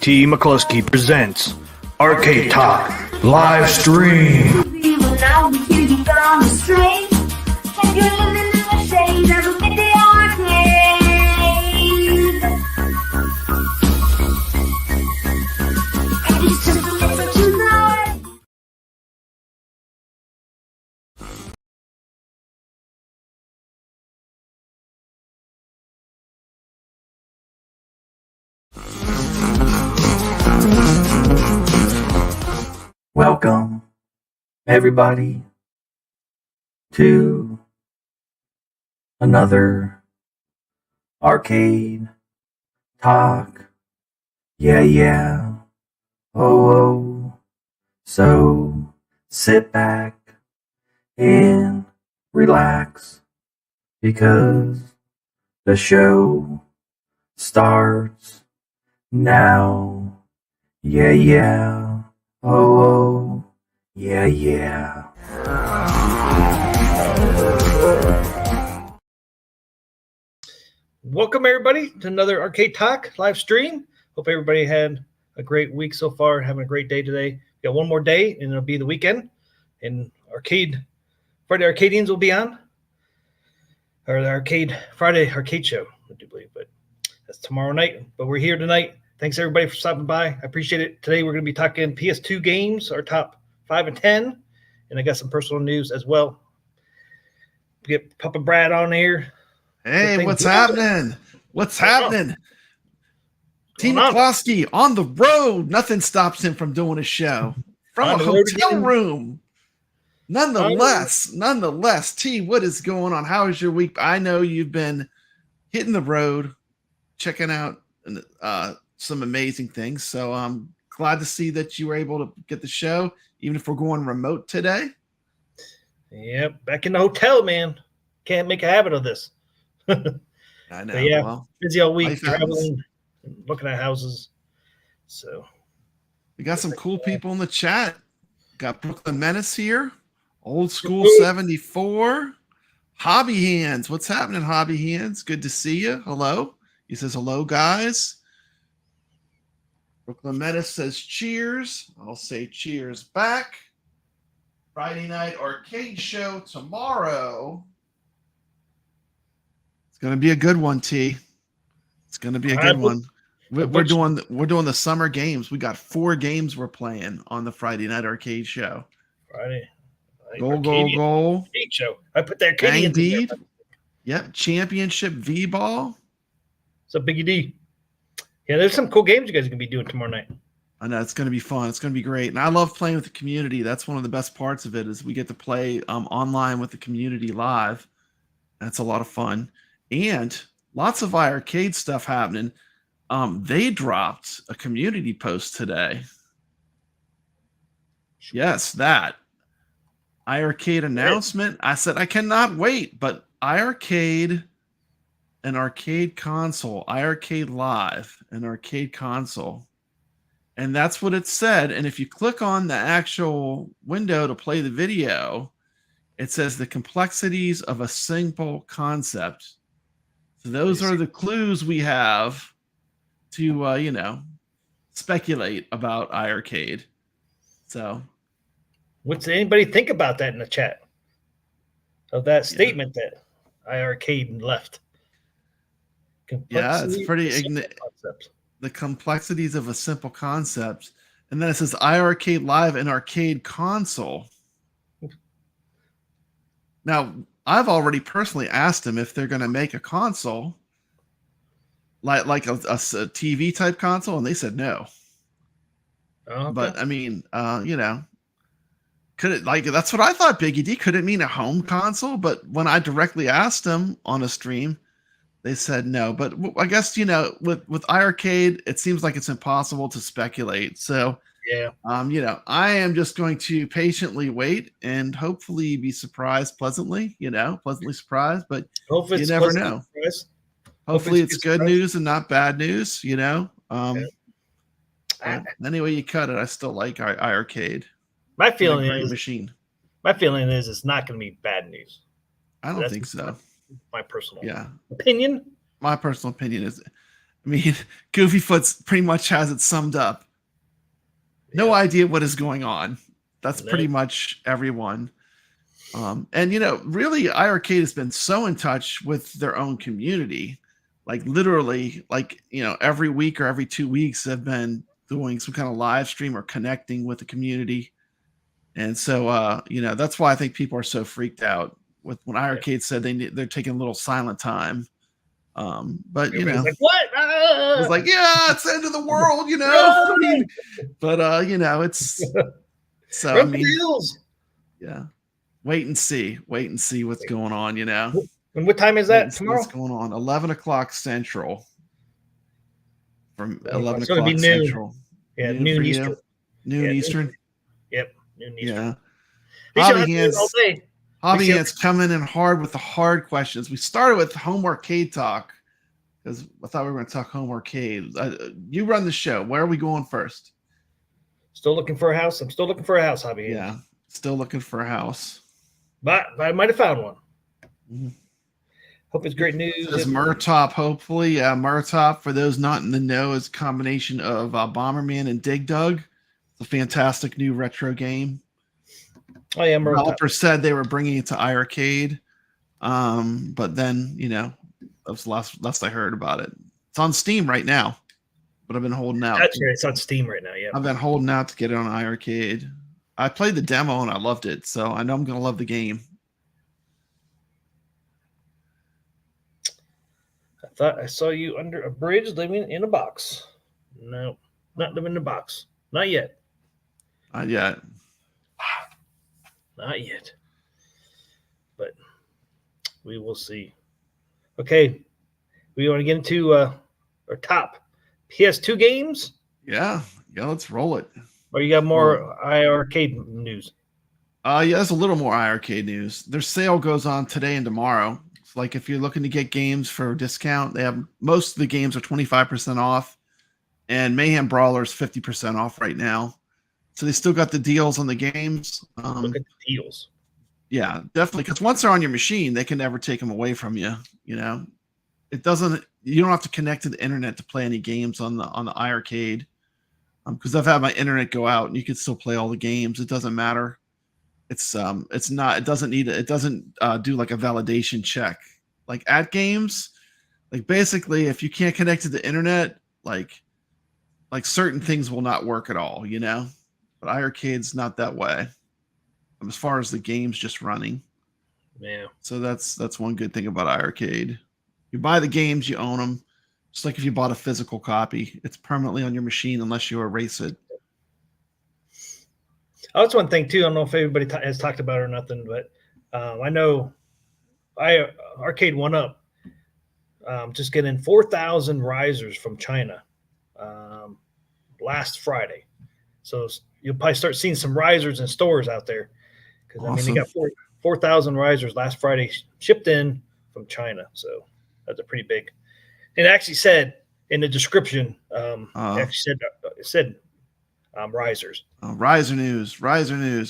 T. McCluskey presents Arcade Talk live stream. Welcome, everybody, to another Arcade Talk. Yeah. Oh. So sit back and relax because the show starts now. Yeah. Oh, yeah. Welcome, everybody, to another Arcade Talk live stream. Hope everybody had a great week so far, having a great day today. We got one more day, and it'll be the weekend. And Friday Arcadians will be on, or the Friday Arcade Show, I do believe, but that's tomorrow night. But we're here tonight. Thanks, everybody, for stopping by. I appreciate it. Today, we're going to be talking PS2 games, our top 5 and 10, and I got some personal news as well. We get Papa Brad on here. Hey, what's happening? What's happening? T. McCluskey on the road. Nothing stops him from doing a show from a hotel room. Nonetheless, T, what is going on? How is your week? I know you've been hitting the road, checking out some amazing things. So I'm glad to see that you were able to get the show, even if we're going remote today. Yep, back in the hotel, man. Can't make a habit of this. I know. But yeah, well, busy all week, traveling, looking at houses. So we got some cool people in the chat. Got Brooklyn Menace here, Old School 74, Hobby Hands. What's happening, Hobby Hands? Good to see you. Hello. He says hello, guys. Brooklyn Menace says cheers. I'll say cheers back. Friday night arcade show tomorrow. It's going to be a good one, T. It's going to be a good one. We're doing the summer games. We got 4 games we're playing on the Friday night arcade show. Friday. Goal. Arcade show. I put that Arcadian indeed. Yep. Championship V-ball. So Biggie D. Yeah, there's some cool games you guys are going to be doing tomorrow night. I know, it's going to be fun. It's going to be great. And I love playing with the community. That's one of the best parts of it is we get to play online with the community live. That's a lot of fun. And lots of iircade stuff happening. They dropped a community post today. Yes, that. iircade announcement. I said, I cannot wait. But iircade... an arcade console, iircade Live, an arcade console. And that's what it said. And if you click on the actual window to play the video, it says the complexities of a simple concept. So those are the clues we have to, speculate about iircade. So what's anybody think about that in the chat? Of that statement that iircade left? Yeah, it's pretty the complexities of a simple concept. And then it says iircade Live and arcade console. Now, I've already personally asked them if they're going to make a console like a TV type console, and they said no. Okay. But I mean, could it that's what I thought, Biggie D. Could it mean a home console? But when I directly asked them on a stream, they said no. But I guess, with iircade, it seems like it's impossible to speculate. So, yeah, I am just going to patiently wait and hopefully be surprised pleasantly, pleasantly surprised. But you never know. Hopefully it's good news and not bad news, Anyway you cut it, I still like iircade. My feeling is it's not going to be bad news. I don't think so. My personal opinion. opinion. My personal opinion is I mean, Goofy Foot's pretty much has it summed up. No idea what is going on. That's pretty much everyone. And really, iArcade has been so in touch with their own community. Like literally, every week or every 2 weeks, they've been doing some kind of live stream or connecting with the community. And so, that's why I think people are so freaked out with when iArcade said they're taking a little silent time. But Everybody's like, what? it was like, yeah, it's the end of the world, I mean, but it's so Run for the hills. yeah. Wait and see what's going on, And what time is that tomorrow? What's going on? 11 o'clock Central. From 11 it's gonna o'clock be Central. Yeah, noon for Eastern. you? Noon Eastern? Yep, noon Eastern. Yeah. Hobby day. Hands coming in hard with the hard questions. We started with home arcade talk because I thought we were going to talk home arcade. You run the show. Where are we going first? Still looking for a house. I'm still looking for a house, Hobby Hands. Yeah, still looking for a house. But I might have found one. Mm-hmm. Hope it's great news. Says Mertop, hopefully. Mertop, for those not in the know, is a combination of Bomberman and Dig Dug. It's a fantastic new retro game. Oh, yeah, Merta. Developers said they were bringing it to iArcade, but then, that was the last I heard about it. It's on Steam right now, but I've been holding out. That's right. It's on Steam right now, yeah. I've been holding out to get it on iArcade. I played the demo and I loved it, so I know I'm going to love the game. I thought I saw you under a bridge living in a box. No, not living in a box. Not yet. Not yet. Not yet. But we will see. Okay. We want to get into our top PS2 games? Yeah, let's roll it. Or you got more iArcade news? Yeah, there's a little more iArcade news. Their sale goes on today and tomorrow. It's like if you're looking to get games for a discount, they have most of the games are 25% off, and Mayhem Brawler is 50% off right now. So they still got the deals on the games. Look at the deals. Yeah, definitely. Because once they're on your machine, they can never take them away from you. It doesn't. You don't have to connect to the internet to play any games on the iArcade. Because I've had my internet go out and you can still play all the games. It doesn't matter. It's not. It doesn't need. It doesn't do like a validation check like atgames. Like basically, if you can't connect to the internet, like certain things will not work at all. But iArcade's not that way. As far as the games just running. Yeah. So that's one good thing about iArcade. You buy the games, you own them. Just like if you bought a physical copy, it's permanently on your machine unless you erase it. Oh, that's one thing too. I don't know if everybody has talked about it or nothing, but I know Arcade 1UP just getting 4,000 risers from China last Friday. So you'll probably start seeing some risers in stores out there. Because awesome. they got 4,000 risers last Friday shipped in from China. So that's a pretty big. It actually said in the description, it said risers. Riser news.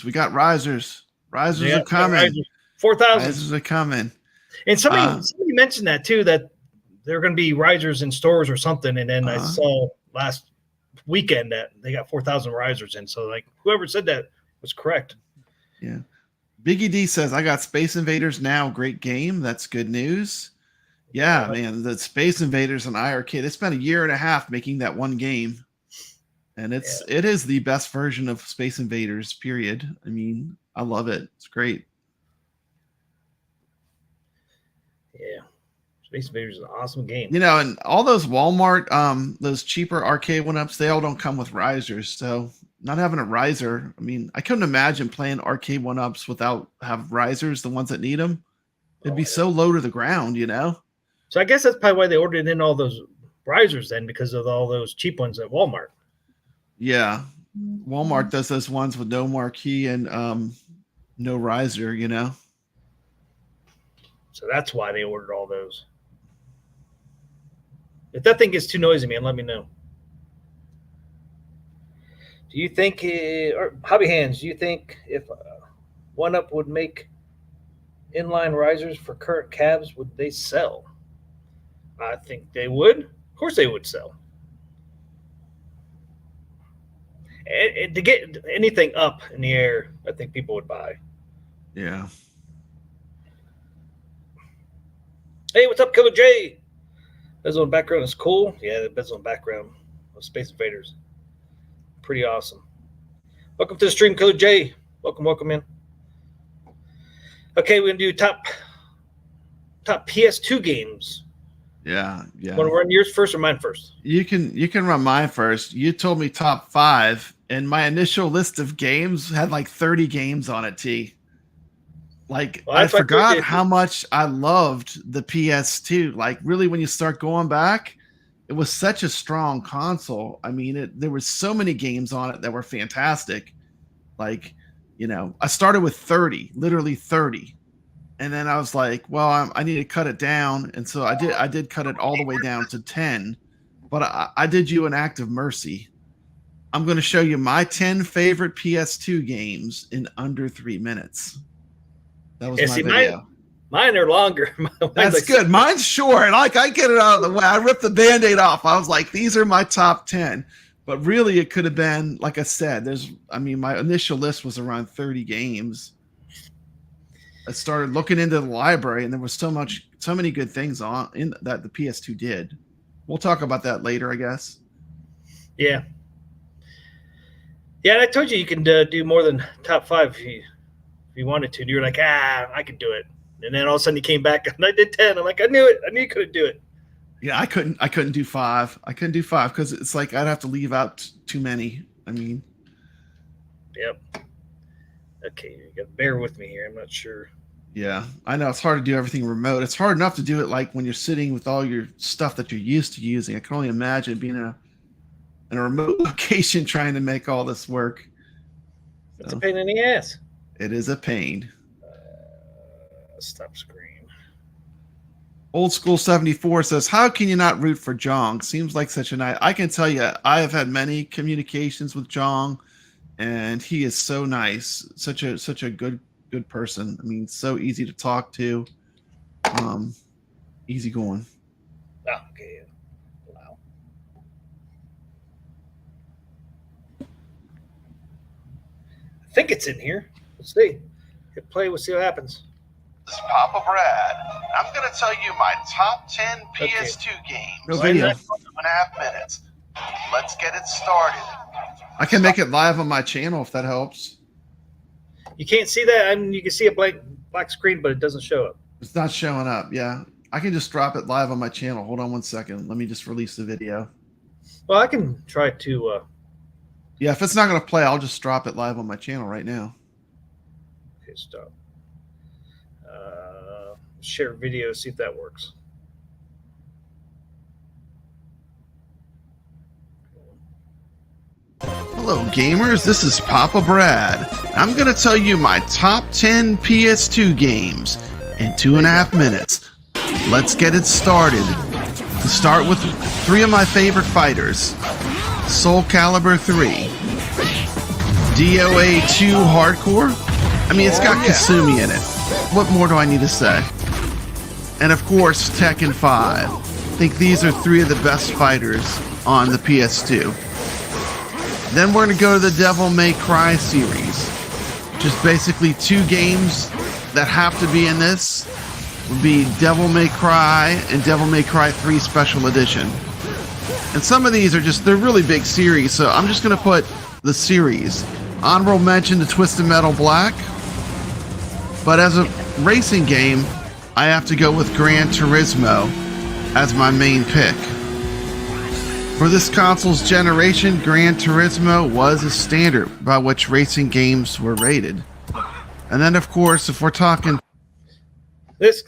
We got risers. Risers are coming. 4,000. Risers are coming. And somebody mentioned that too, that there are going to be risers in stores or something. And then I saw last weekend that they got 4,000 risers in. So like whoever said that was correct. Yeah. Biggie D says, I got Space Invaders now. Great game. That's good news. Yeah, man. The Space Invaders on iArcade. It's been a year and a half making that one game. And it is the best version of Space Invaders, period. I mean, I love it. It's great. Yeah. Space Invaders is an awesome game. And all those Walmart, those cheaper arcade 1-ups, they all don't come with risers. So not having a riser, I mean, I couldn't imagine playing arcade 1-ups without have risers, the ones that need them. It'd be so low to the ground, So I guess that's probably why they ordered in all those risers then, because of all those cheap ones at Walmart. Yeah. Walmart does those ones with no marquee and no riser, So that's why they ordered all those. If that thing gets too noisy, man, let me know. Do you think, or Hobby Hands, do you think if 1UP would make inline risers for current cabs, would they sell? I think they would. Of course they would sell. And to get anything up in the air, I think people would buy. Yeah. Hey, what's up, Killer J? Bezel in background is cool. Yeah, the bezel in background of Space Invaders. Pretty awesome. Welcome to the stream, Killer J. Welcome in. Okay, we're gonna do top PS2 games. Yeah. Want to run yours first or mine first? You can run mine first. You told me top 5, and my initial list of games had like 30 games on it, T. Like, well, I forgot how much I loved the PS2. Like, really, when you start going back, it was such a strong console. I mean, there were so many games on it that were fantastic. Like, you know, I started with 30, literally 30. And then I was like, well, I need to cut it down. And so I did cut it all the way down to 10. But I did you an act of mercy. I'm going to show you my 10 favorite PS2 games in under 3 minutes. That was my video. Mine are longer. That's like good. Mine's short. Like, I get it out of the way. I ripped the Band-Aid off. I was like, these are my top 10. But really, it could have been, like I said, my initial list was around 30 games. I started looking into the library, and there was so many good things that the PS2 did. We'll talk about that later, I guess. Yeah. Yeah, and I told you can do more than top 5 if you wanted to. And you were like, I could do it. And then all of a sudden you came back and I did 10. I'm like, I knew it. I knew you couldn't do it. Yeah, I couldn't do 5. I couldn't do 5 because it's like I'd have to leave out too many. I mean. Yep. Okay, you got to bear with me here. I'm not sure. Yeah, I know it's hard to do everything remote. It's hard enough to do it like when you're sitting with all your stuff that you're used to using. I can only imagine being in a remote location trying to make all this work. It's a pain in the ass. It is a pain. Stop screen. Old School 74 says, how can you not root for Jong? Seems like such a nice. I can tell you, I have had many communications with Jong, and he is so nice. Such a good person. I mean, so easy to talk to. Easy going. Oh, okay. Wow. I think it's in here. Let's see. Hit play. We'll see what happens. This is Papa Brad. I'm going to tell you my top 10 PS2 games. No video. 2.5 minutes. Let's get it started. I can make it live on my channel if that helps. You can't see that. I mean, you can see a black screen, but it doesn't show up. It's not showing up. Yeah. I can just drop it live on my channel. Hold on one second. Let me just release the video. Well, I can try to. Yeah, if it's not going to play, I'll just drop it live on my channel right now. Okay, stop. Share video, see if that works. Hello, gamers. This is Papa Brad. I'm going to tell you my top 10 PS2 games in 2.5 minutes. Let's get it started. To start with 3 of my favorite fighters: Soul Calibur 3, DOA 2 Hardcore. I mean, it's got Kasumi in it. What more do I need to say? And of course, Tekken 5. I think these are 3 of the best fighters on the PS2. Then we're going to go to the Devil May Cry series. Just basically 2 games that have to be in this would be Devil May Cry and Devil May Cry 3 Special Edition. And some of these are they're really big series, so I'm just going to put the series. Honorable mention to Twisted Metal Black. But as a racing game, I have to go with Gran Turismo as my main pick. For this console's generation, Gran Turismo was a standard by which racing games were rated. And then, of course, if we're talking... This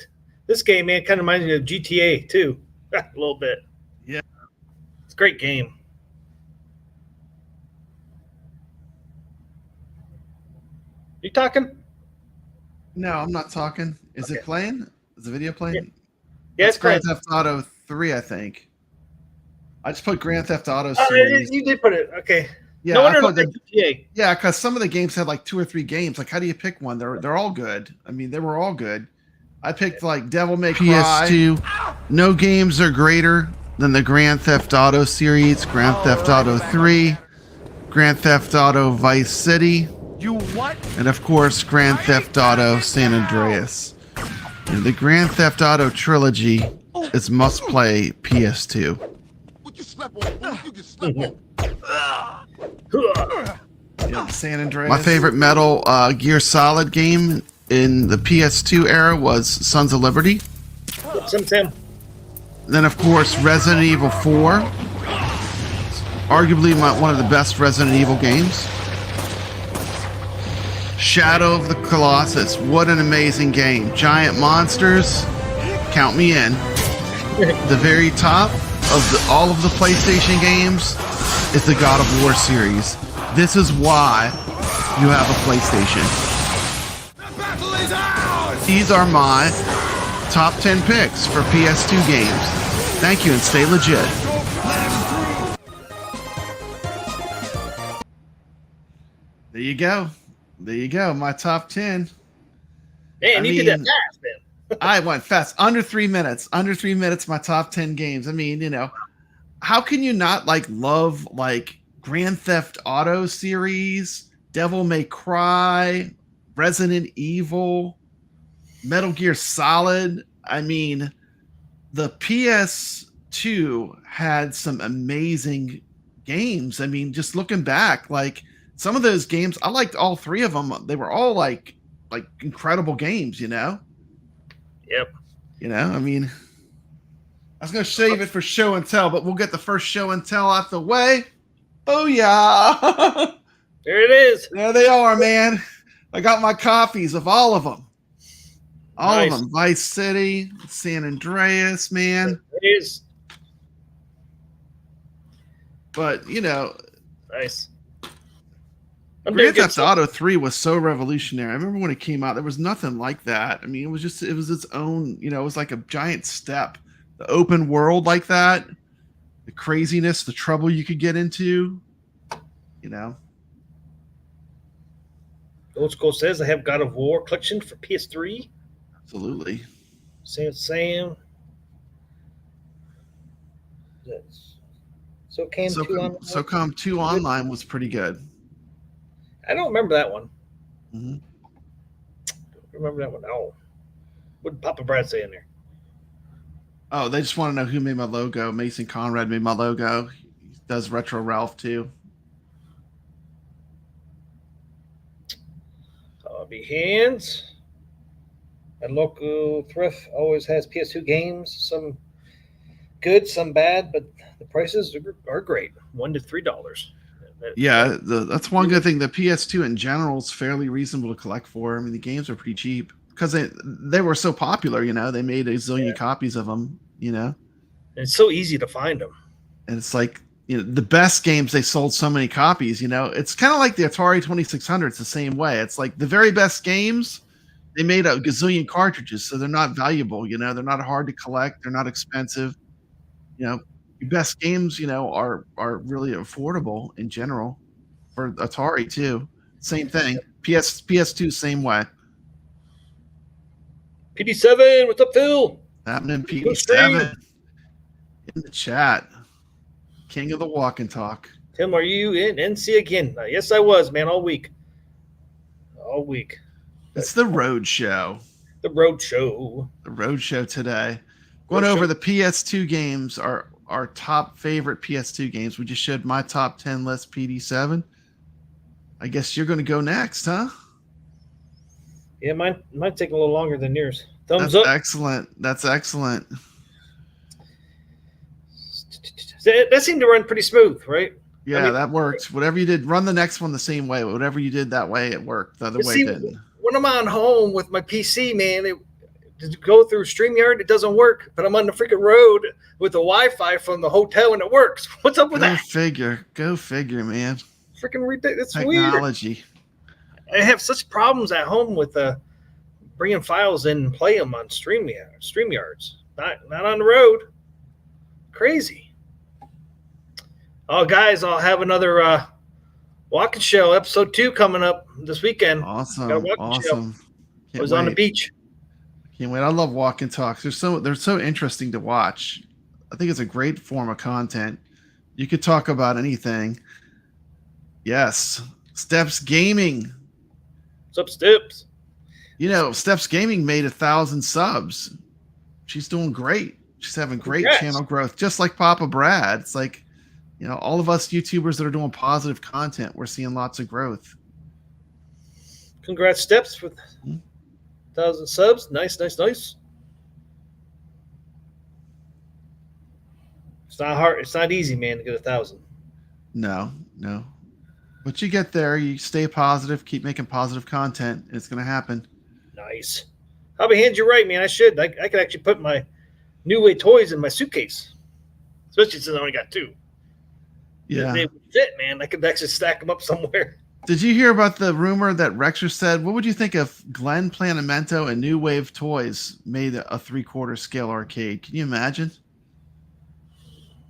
game, man, kind of reminds me of GTA, too. A little bit. Yeah. It's a great game. You talking? No, I'm not talking. Is it playing? Is the video playing? Yeah, it's Grand playing. Theft Auto 3, I think. I just put Grand Theft Auto series. You did put it. Okay. Yeah, no wonder GTA. Yeah, because some of the games had like 2 or 3 games. Like, how do you pick one? They're all good. I mean, they were all good. I picked like Devil May Cry. PS2. No games are greater Then the Grand Theft Auto series, Grand Theft Auto 3, Grand Theft Auto Vice City, You what? and of course Grand Theft Auto San Andreas. And the Grand Theft Auto trilogy is must-play PS2. What you slept on? Fool? You get slept on. Yeah, San Andreas. My favorite Metal Gear Solid game in the PS2 era was Sons of Liberty. Tim. Then, of course, Resident Evil 4. Arguably one of the best Resident Evil games. Shadow of the Colossus. What an amazing game. Giant monsters. Count me in. The very top of all of the PlayStation games is the God of War series. This is why you have a PlayStation. These are my top 10 picks for PS2 games. Thank you and stay legit. There you go. There you go. My top 10. Man, you did that fast, man. I went fast. Under 3 minutes. Under 3 minutes, my top 10 games. I mean, you know, how can you not love Grand Theft Auto series, Devil May Cry, Resident Evil, Metal Gear Solid? I mean, the PS2 had some amazing games. I mean, just looking back, some of those games, I liked all three of them. They were all like incredible games, you know? Yep. You know, I mean, I was going to save it for show and tell, but we'll get the first show and tell out the way. Oh, yeah. There it is. There they are, man. I got my copies of all of them. All of them. Vice City, San Andreas, man. It is. But, you know. Nice. Grand Theft Auto 3 was so revolutionary. I remember when it came out, there was nothing like that. I mean, it was its own, you know, it was like a giant step. The open world like that, the craziness, the trouble you could get into, you know. Old School says I have God of War collection for PS3. Absolutely. Sam. SOCOM 2 Online was pretty good. I don't remember that one. Mm-hmm. Don't remember that one. Oh, what did Papa Brad say in there? Oh, they just want to know who made my logo. Mason Conrad made my logo. He does Retro Ralph too. Hobby Hands. At local thrift always has PS2 games. Some good, some bad, but the prices are great. $1 to $3. Yeah, that's one good thing. The PS2 in general is fairly reasonable to collect for. I mean, the games are pretty cheap because they were so popular. You know, they made a zillion copies of them. You know, and it's so easy to find them. And it's like, you know, the best games, they sold so many copies. You know, it's kind of like the Atari 2600. It's the same way. It's like the very best games, they made a gazillion cartridges, so they're not valuable. You know, they're not hard to collect. They're not expensive. You know. Your best games, you know, are really affordable in general. For Atari too, same thing. PS2, same way. PD7, what's up, Phil? Happening, PD7 in the chat. King of the walk and talk. Tim, are you in NC again? Yes, I was, man, all week. All week. It's the road show. The road show. The road show today. Going over the PS2 games, our top favorite PS2 games. We just showed my top 10 list, PD7. I guess you're going to go next, huh? Yeah, mine take a little longer than yours. Thumbs up. Excellent. That's excellent. That seemed to run pretty smooth, right? Yeah, I mean, that worked. Whatever you did, run the next one the same way. Whatever you did that way, it worked. The other way didn't. When I'm on home with my PC, man, to go through StreamYard, it doesn't work. But I'm on the freaking road with the Wi-Fi from the hotel, and it works. What's up with that? Go figure, man. Freaking ridiculous. It's technology. Weird. I have such problems at home with bringing files in and play them on StreamYards. Not on the road. Crazy. Oh, guys, I'll have another walking show, episode 2, coming up this weekend. Awesome. I was on the beach. Can't wait. I love walk and talks. They're so interesting to watch. think it's a great form of content. You could talk about anything. Yes, Steps Gaming. What's up, Steps? You know, Steps Gaming made 1,000 subs. She's doing great. She's having great Congrats. channel growth, just like Papa Brad. It's like, you know, all of us YouTubers that are doing positive content, we're seeing lots of growth. Congrats, Steps, with 1,000 subs. Nice. It's not hard. It's not easy, man, to get 1,000. No. But you get there, you stay positive, keep making positive content, and it's going to happen. Nice. I'll be hands you right, man. I should. I could actually put my New Way toys in my suitcase, especially since I only got 2. Yeah. They would fit, man. I could actually stack them up somewhere. Did you hear about the rumor that Rexer said, what would you think if Glenn Planamento and New Wave Toys made a 3/4 scale arcade? Can you imagine?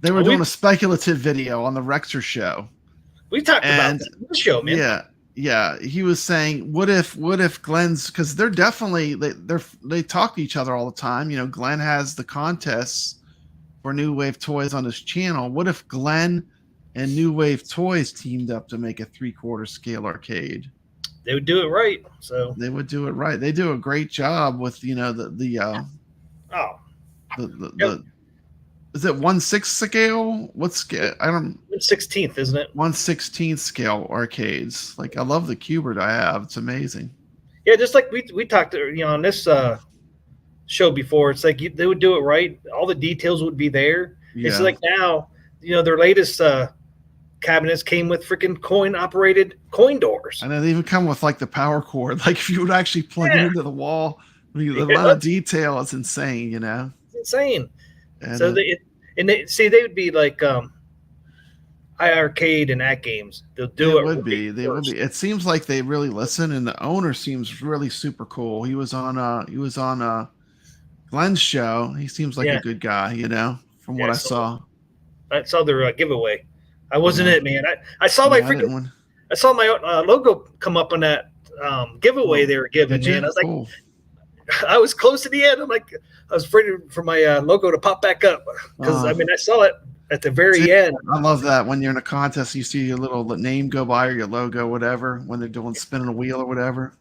They were doing a speculative video on the Rexer show. We talked about that in the show, man. Yeah. He was saying, what if Glenn's, because they're definitely they talk to each other all the time. You know, Glenn has the contests for New Wave Toys on his channel. What if Glenn and New Wave Toys teamed up to make a 3/4 scale arcade? They would do it right. So they would do it right. They do a great job with, you know, the is it 1/6 scale? What scale? I don't. 1/16, isn't it? 1/16 scale arcades. Like, I love the Cubert I have. It's amazing. Yeah, just like we talked, you know, on this show before. It's like they would do it right. All the details would be there. Yeah. It's like now, you know, their latest cabinets came with freaking coin-operated coin doors. And they even come with like the power cord. Like, if you would actually plug it into the wall, I mean, the amount of detail is insane. You know, it's insane. And so they would be like iircade and atgames. They'll do it. They would be. It seems like they really listen, and the owner seems really super cool. He was on Glenn's show. He seems like a good guy, you know, from what I saw. I saw their giveaway. I wasn't it, man. I saw my freaking. I saw my logo come up on that giveaway they were giving, man. I was like, I was close to the end. I'm like, I was afraid for my logo to pop back up because I mean, I saw it at the very end. I love that when you're in a contest, you see your little name go by or your logo, whatever, when they're doing spinning a wheel or whatever.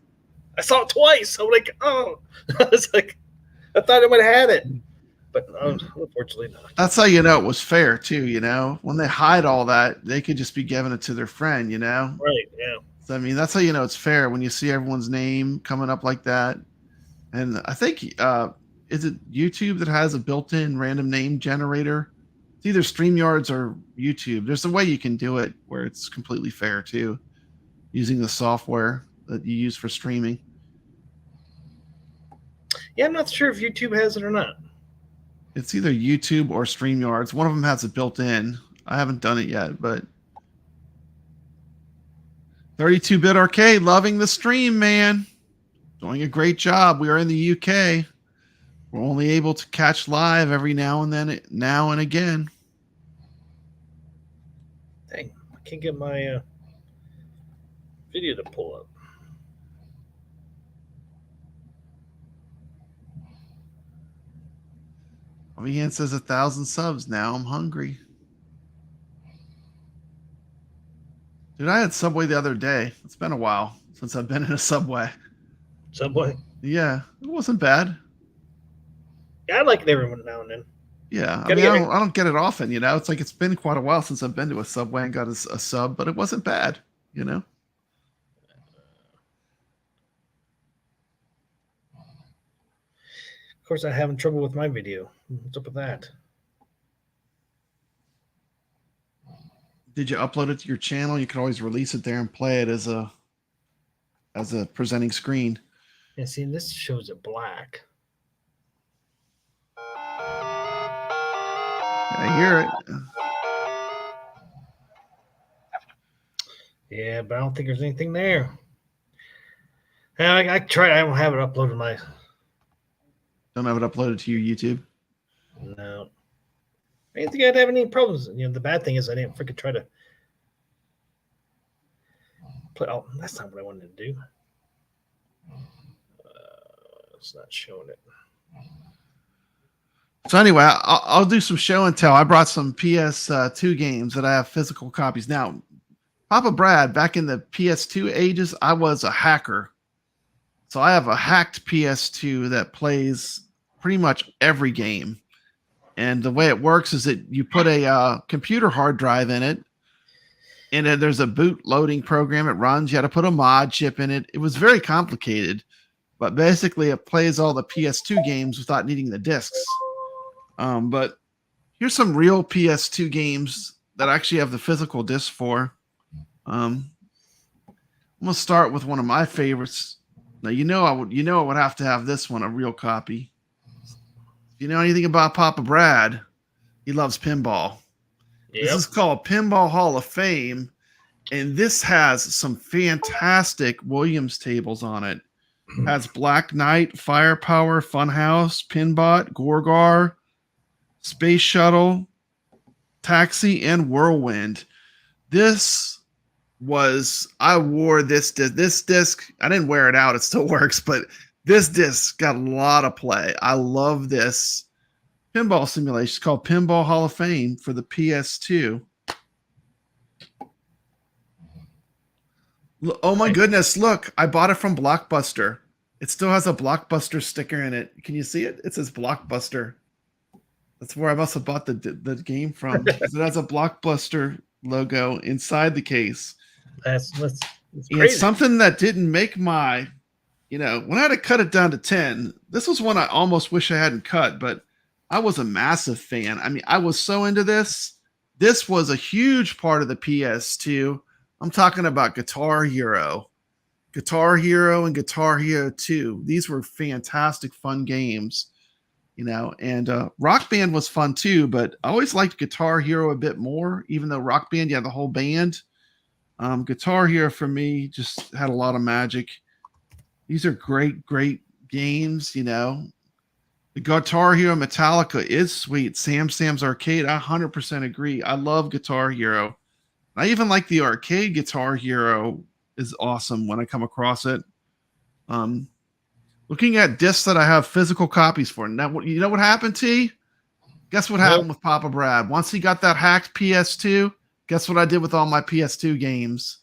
I saw it twice. I'm like, oh, I was like, I thought I would have had it, but unfortunately not. That's how you know it was fair too. You know, when they hide all that, they could just be giving it to their friend. You know, right? Yeah. So, I mean, that's how you know it's fair when you see everyone's name coming up like that. And I think, is it YouTube that has a built-in random name generator? It's either StreamYards or YouTube. There's a way you can do it where it's completely fair too, using the software that you use for streaming. Yeah, I'm not sure if YouTube has it or not. It's either YouTube or StreamYards. One of them has it built in. I haven't done it yet, but 32-bit arcade, loving the stream, man. Doing a great job. We are in the UK. We're only able to catch live every now and again. Dang, I can't get my video to pull up. Ian says 1,000 subs now. I'm hungry. Dude, I had Subway the other day. It's been a while since I've been in a Subway. Subway? Yeah, it wasn't bad. Yeah, I like it every now and then. Yeah, I mean, I don't get it often, you know. It's like it's been quite a while since I've been to a Subway and got a sub, but it wasn't bad, you know. Of course, I'm having trouble with my video. What's up with that? Did you upload it to your channel? You can always release it there and play it as a presenting screen. Yeah, see, this shows it black. I hear it. Yeah, but I don't think there's anything there. I tried. I don't have it uploaded my. Don't have it uploaded to your YouTube? No. I didn't think I'd have any problems. You know, the bad thing is I didn't freaking try to play. Oh, that's not what I wanted to do. It's not showing it. So anyway, I'll do some show and tell. I brought some PS2 games that I have physical copies. Now, Papa Brad, back in the PS2 ages, I was a hacker. So I have a hacked PS2 that plays pretty much every game. And the way it works is that you put a computer hard drive in it, and then there's a boot loading program it runs. You had to put a mod chip in it. It was very complicated, but basically it plays all the PS2 games without needing the discs. But here's some real PS2 games that I actually have the physical disc for. I'm gonna start with one of my favorites. Now I would have to have this one, a real copy. If you know anything about Papa Brad, he loves pinball. Yep. This is called Pinball Hall of Fame, and this has some fantastic Williams tables on it. It has Black Knight, Firepower, Funhouse, Pinbot, Gorgar, Space Shuttle, Taxi, and Whirlwind. I wore this disc. I didn't wear it out. It still works, but this disc got a lot of play. I love this pinball simulation. It's called Pinball Hall of Fame for the PS2. Oh my goodness, look. I bought it from Blockbuster. It still has a Blockbuster sticker in it. Can you see it? It says Blockbuster. That's where I must have bought the game from. It has a Blockbuster logo inside the case. That's crazy. It's something that didn't make my, when I had to cut it down to 10, this was one I almost wish I hadn't cut, but I was a massive fan. I mean, I was so into this. This was a huge part of the PS2. I'm talking about Guitar Hero and Guitar Hero 2. These were fantastic, fun games, and Rock Band was fun too, but I always liked Guitar Hero a bit more, even though Rock Band, you had the whole band. Guitar Hero for me just had a lot of magic. These are great games, The Guitar Hero Metallica is sweet. Sam's Arcade, I 100% agree. I love Guitar Hero. I even like the arcade Guitar Hero is awesome when I come across it. Looking at discs that I have physical copies for. Now, you know what happened, T? Guess what happened with Papa Brad? Once he got that hacked PS2, guess what I did with all my PS2 games?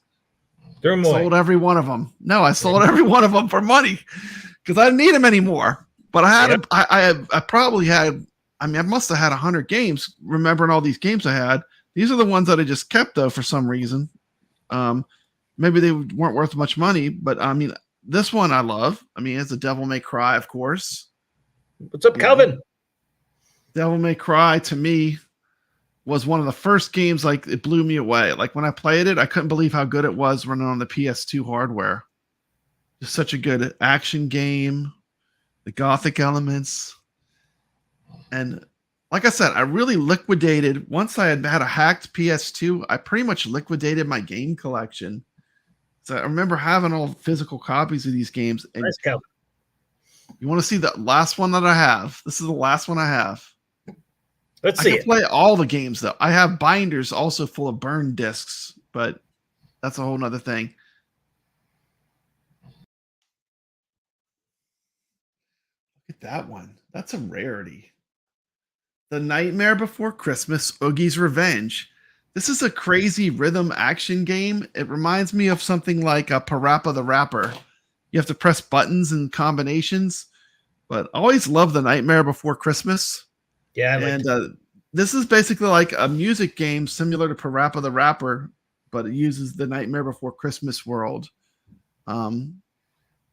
Sold every one of them. No, I sold every one of them for money because I didn't need them anymore. But I probably had, I must have had 100 games, remembering all these games I had. These are the ones that I just kept, though, for some reason. Maybe they weren't worth much money, but this one I love. It's a Devil May Cry, of course. What's up, Calvin? Devil May Cry, to me, was one of the first games, it blew me away. When I played it, I couldn't believe how good it was running on the PS2 hardware. Just such a good action game, the gothic elements. And like I said, I really liquidated, once I had a hacked PS2, I pretty much liquidated my game collection. So I remember having all physical copies of these games. And nice, Calvin. You want to see the last one that I have? This is the last one I have. Let's see. I can play all the games, though. I have binders also full of burned discs, but that's a whole nother thing. Look at that one. That's a rarity. The Nightmare Before Christmas, Oogies Revenge. This is a crazy rhythm action game. It reminds me of something like a Parappa the Rapper. You have to press buttons and combinations, but I always love The Nightmare Before Christmas. Yeah, and this is basically like a music game similar to Parappa the Rapper, but it uses the Nightmare Before Christmas world.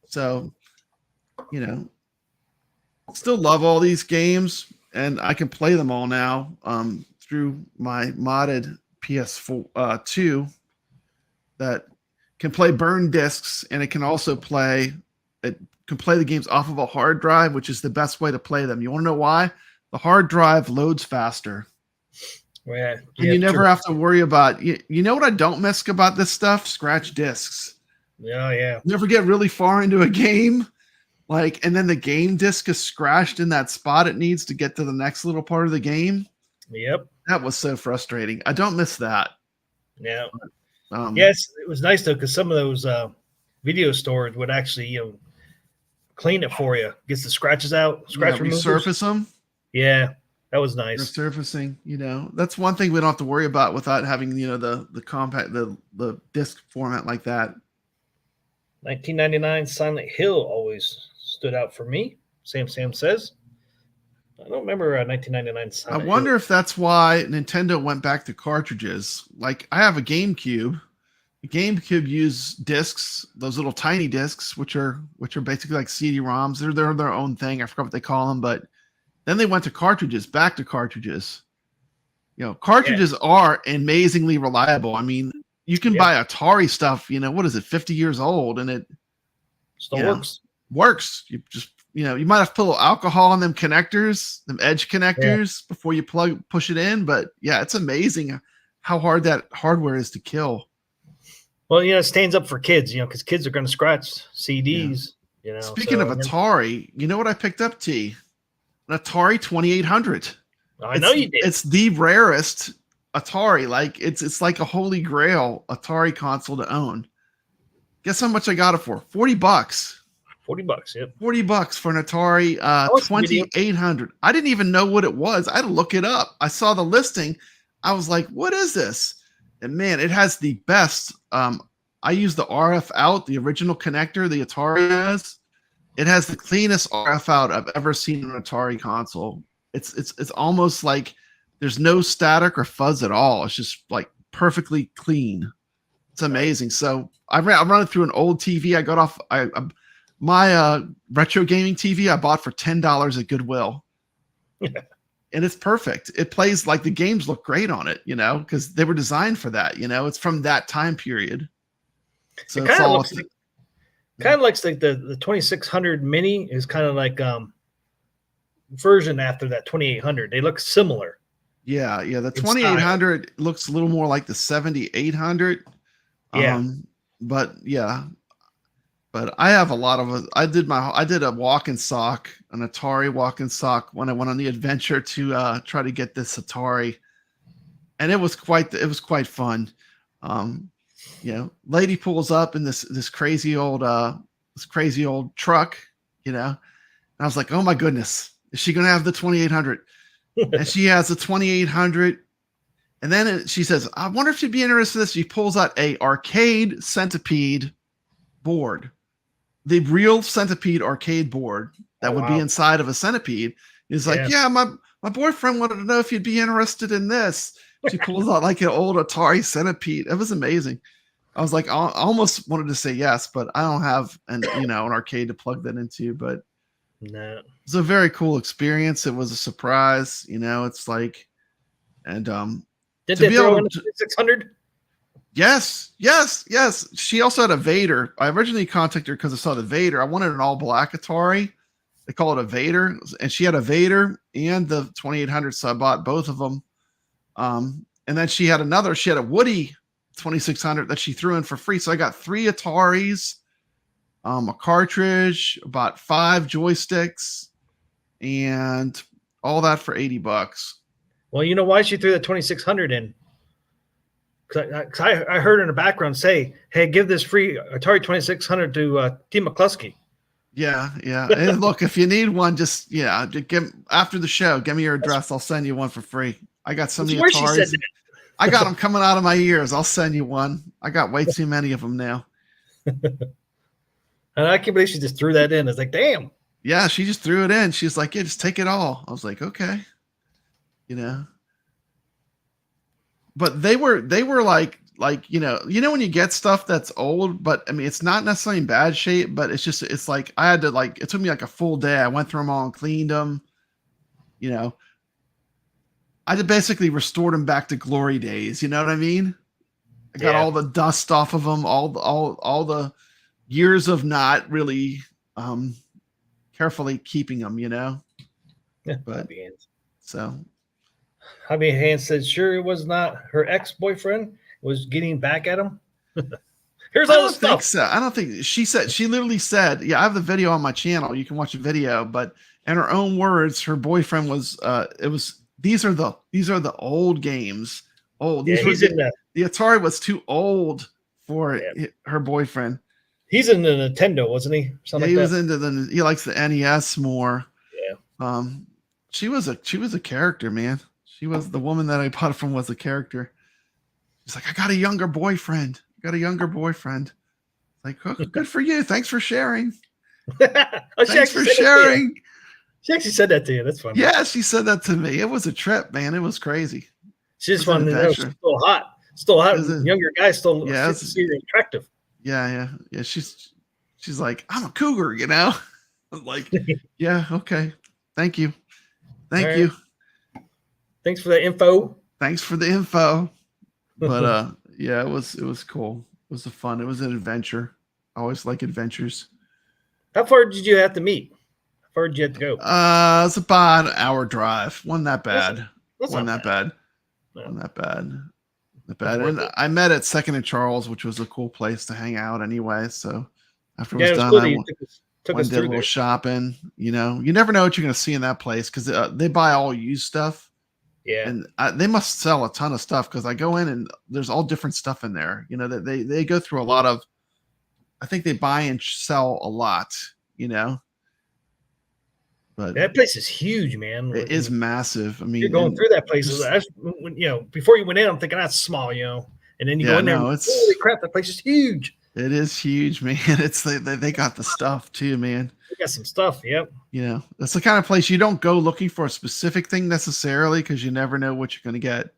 So, still love all these games, and I can play them all now through my modded PS4 2 that can play burn discs, and it can also play the games off of a hard drive, which is the best way to play them. You want to know why? The hard drive loads faster. Yeah, and you never have to worry about, you know what I don't miss about this stuff? Scratch discs. Yeah. Never get really far into a game, and then the game disc is scratched in that spot it needs to get to the next little part of the game. Yep. That was so frustrating. I don't miss that. Yeah. Yes, it was nice though, because some of those video stores would actually, clean it for you, gets the scratches out, removers. Resurface them. Yeah, That was nice. Resurfacing, that's one thing we don't have to worry about without having, the compact, the disc format like that. 1999 Silent Hill always stood out for me. Sam says. I don't remember 1999 Silent I wonder Hill. if that's why Nintendo went back to cartridges. Like I have a GameCube. The GameCube used discs, those little tiny discs, which are basically like CD-ROMs. They're their own thing. I forgot what they call them, but then they went to cartridges, back to cartridges. Cartridges are amazingly reliable. I mean, you can buy Atari stuff, what is it, 50 years old, and it still works. Works. You just, you might have to put a little alcohol on them connectors, them edge connectors before you push it in. But yeah, it's amazing how hard that hardware is to kill. Well, it stands up for kids, because kids are going to scratch CDs. Speaking of Atari, you know what I picked up, T? An Atari 2800. I know you did. It's the rarest Atari. Like it's like a holy grail Atari console to own. Guess how much I got it for? $40. $40, yep. $40 for an Atari 2800. I didn't even know what it was. I had to look it up. I saw the listing. I was like, what is this? And man, it has the best. I use the RF out, the original connector the Atari has. It has the cleanest RF out I've ever seen in an Atari console. It's almost like there's no static or fuzz at all. It's just like perfectly clean. It's amazing. So I'm running through an old TV. I got off my retro gaming TV I bought for $10 at Goodwill. And it's perfect. It plays like the games look great on it, because they were designed for that. It's from that time period. So it kind of looks like the 2600 Mini is kind of like version after that 2800. They look similar. Yeah. The 2800 looks a little more like the 7800. Yeah. But I have a lot of. I did a walk and sock, an Atari walk and sock when I went on the adventure to try to get this Atari, and it was quite fun. Lady pulls up in this crazy old truck, and I was like, oh my goodness, is she gonna have the 2800? And she has the 2800. And then she says, I wonder if you'd be interested in this. She pulls out a arcade centipede board. The real centipede arcade board that would be inside of a centipede. He's like, yeah, my boyfriend wanted to know if you'd be interested in this. She pulls out like an old Atari centipede. It was amazing. I was like, I almost wanted to say yes, but I don't have an arcade to plug that into. But no, it's a very cool experience. It was a surprise. It's like, and did they throw in 600? Yes. She also had a Vader. I originally contacted her because I saw the Vader. I wanted an all black Atari. They call it a Vader, and she had a Vader and the 2800. So I bought both of them. And then she had a Woody 2600 that she threw in for free. So I got 3 Ataris, a cartridge, about 5 joysticks, and all that for $80. Well, you know why she threw the 2600 in? Because I heard in the background say, hey, give this free Atari 2600 to T. McCluskey. Yeah. And look, if you need one, just after the show, give me your address. I'll send you one for free. I got so many Ataris. I got them coming out of my ears. I'll send you one. I got way too many of them now. And I can't believe she just threw that in. It's like, damn. Yeah, she just threw it in. She's like, yeah, just take it all. I was like, okay. But they were like when you get stuff that's old, but I mean, it's not necessarily in bad shape, but it's like I had to it took me like a full day. I went through them all and cleaned them. I just basically restored them back to glory days. You know what I mean? I got all the dust off of them, all the years of not really carefully keeping them. But so. Hubby Hand said, sure, it was not her ex-boyfriend was getting back at him. Here's all the stuff. So. I don't think she literally said, yeah, I have the video on my channel. You can watch the video, but in her own words, her boyfriend was, these are the old games. Old. The Atari was too old for her boyfriend. He's in the Nintendo, wasn't he? He was into he likes the NES more. Yeah. she was a character, man. She was the woman that I bought it from was a character. She's like, I got a younger boyfriend. Like, oh, good for you. Thanks for sharing. Thanks for sharing. She actually said that to you. That's funny. Yeah, she said that to me. It was a trip, man. It was crazy. She just wanted to know she's still hot. Still hot. Younger guy still attractive. Yeah. She's like, I'm a cougar, you know? I'm like, yeah, okay. Thank you. Thank you. Thanks for the info. But yeah, it was cool. It was fun. It was an adventure. I always like adventures. How far did you have to meet? How far did you have to go? It's about an hour drive. Wasn't that bad. Wasn't that bad. And I met at Second and Charles, which was a cool place to hang out anyway. So after it was done, I did a little shopping. You know, you never know what you're going to see in that place because they buy all used stuff. Yeah, and they must sell a ton of stuff because I go in and there's all different stuff in there. You know, that they go through a lot of. I think they buy and sell a lot. You know, but that place is huge, man. It is massive. I mean, you're going through that place. Before you went in, I'm thinking that's small, and then you go in there. And, holy crap, that place is huge. It is huge, man. It's they got the stuff too, man. They got some stuff. Yep. You know, that's the kind of place you don't go looking for a specific thing necessarily because you never know what you're going to get.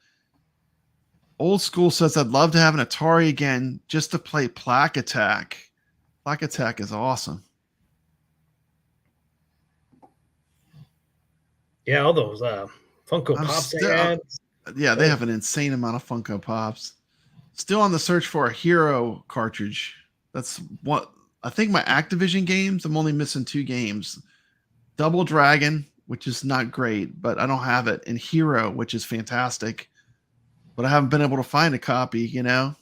Old School says, I'd love to have an Atari again just to play Plaque Attack. Plaque Attack is awesome. Yeah, all those Funko Pops they had. Yeah, they have an insane amount of Funko Pops. Still on the search for a Hero cartridge. That's what I think my Activision games, I'm only missing 2 games. Double Dragon, which is not great, but I don't have it. And Hero, which is fantastic. But I haven't been able to find a copy, you know?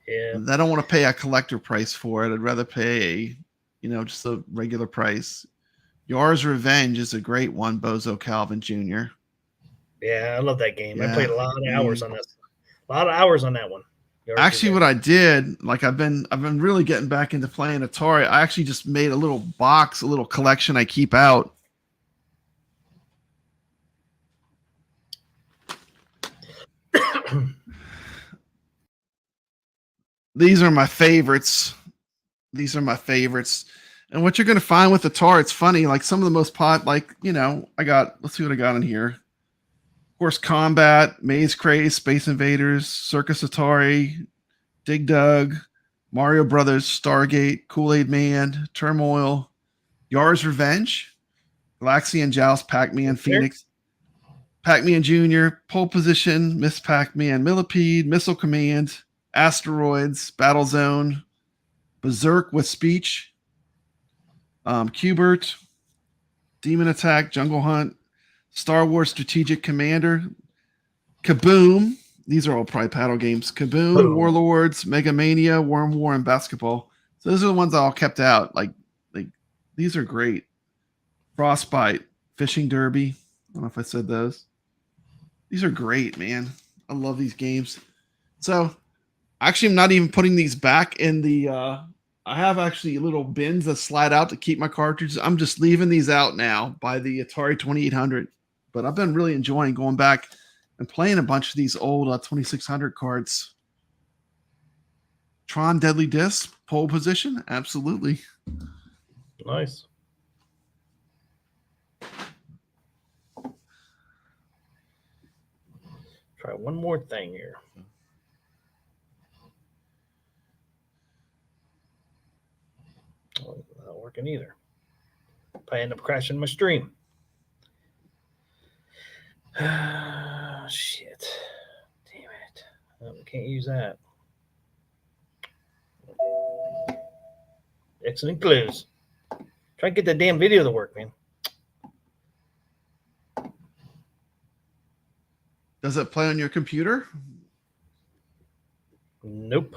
Yeah. I don't want to pay a collector price for it. I'd rather pay, just a regular price. Oogies Revenge is a great one, Bozo Calvin Jr. Yeah, I love that game. Yeah. I played a lot of hours on this. A lot of hours on that one. Actually, what I did, like I've been really getting back into playing Atari. I actually just made a little box, a little collection I keep out. These are my favorites. And what you're going to find with Atari, it's funny, like some of the most let's see what I got in here. Horse Combat, Maze Craze, Space Invaders, Circus Atari, Dig Dug, Mario Brothers, Stargate, Kool-Aid Man, Turmoil, Oogies Revenge, Galaxy and Joust, Pac-Man, Phoenix, Pac-Man Jr., Pole Position, Miss Pac-Man, Millipede, Missile Command, Asteroids, Battle Zone, Berserk with Speech, Qbert, Demon Attack, Jungle Hunt, Star Wars Strategic Commander, Kaboom. These are all probably paddle games. Kaboom, Warlords, Mega Mania, Worm War, and Basketball. So those are the ones I all kept out. Like these are great. Frostbite, Fishing Derby. I don't know if I said those. These are great, man. I love these games. So actually, I'm not even putting these back in the. I have actually little bins that slide out to keep my cartridges. I'm just leaving these out now by the Atari 2800. But I've been really enjoying going back and playing a bunch of these old 2600 cards. Tron Deadly Disc, Pole Position, absolutely. Nice. Try one more thing here. Oh, not working either. Probably end up crashing my stream. Shit. Damn it. Oh, we can't use that. Excellent clues. Try to get that damn video to work, man. Does it play on your computer? Nope.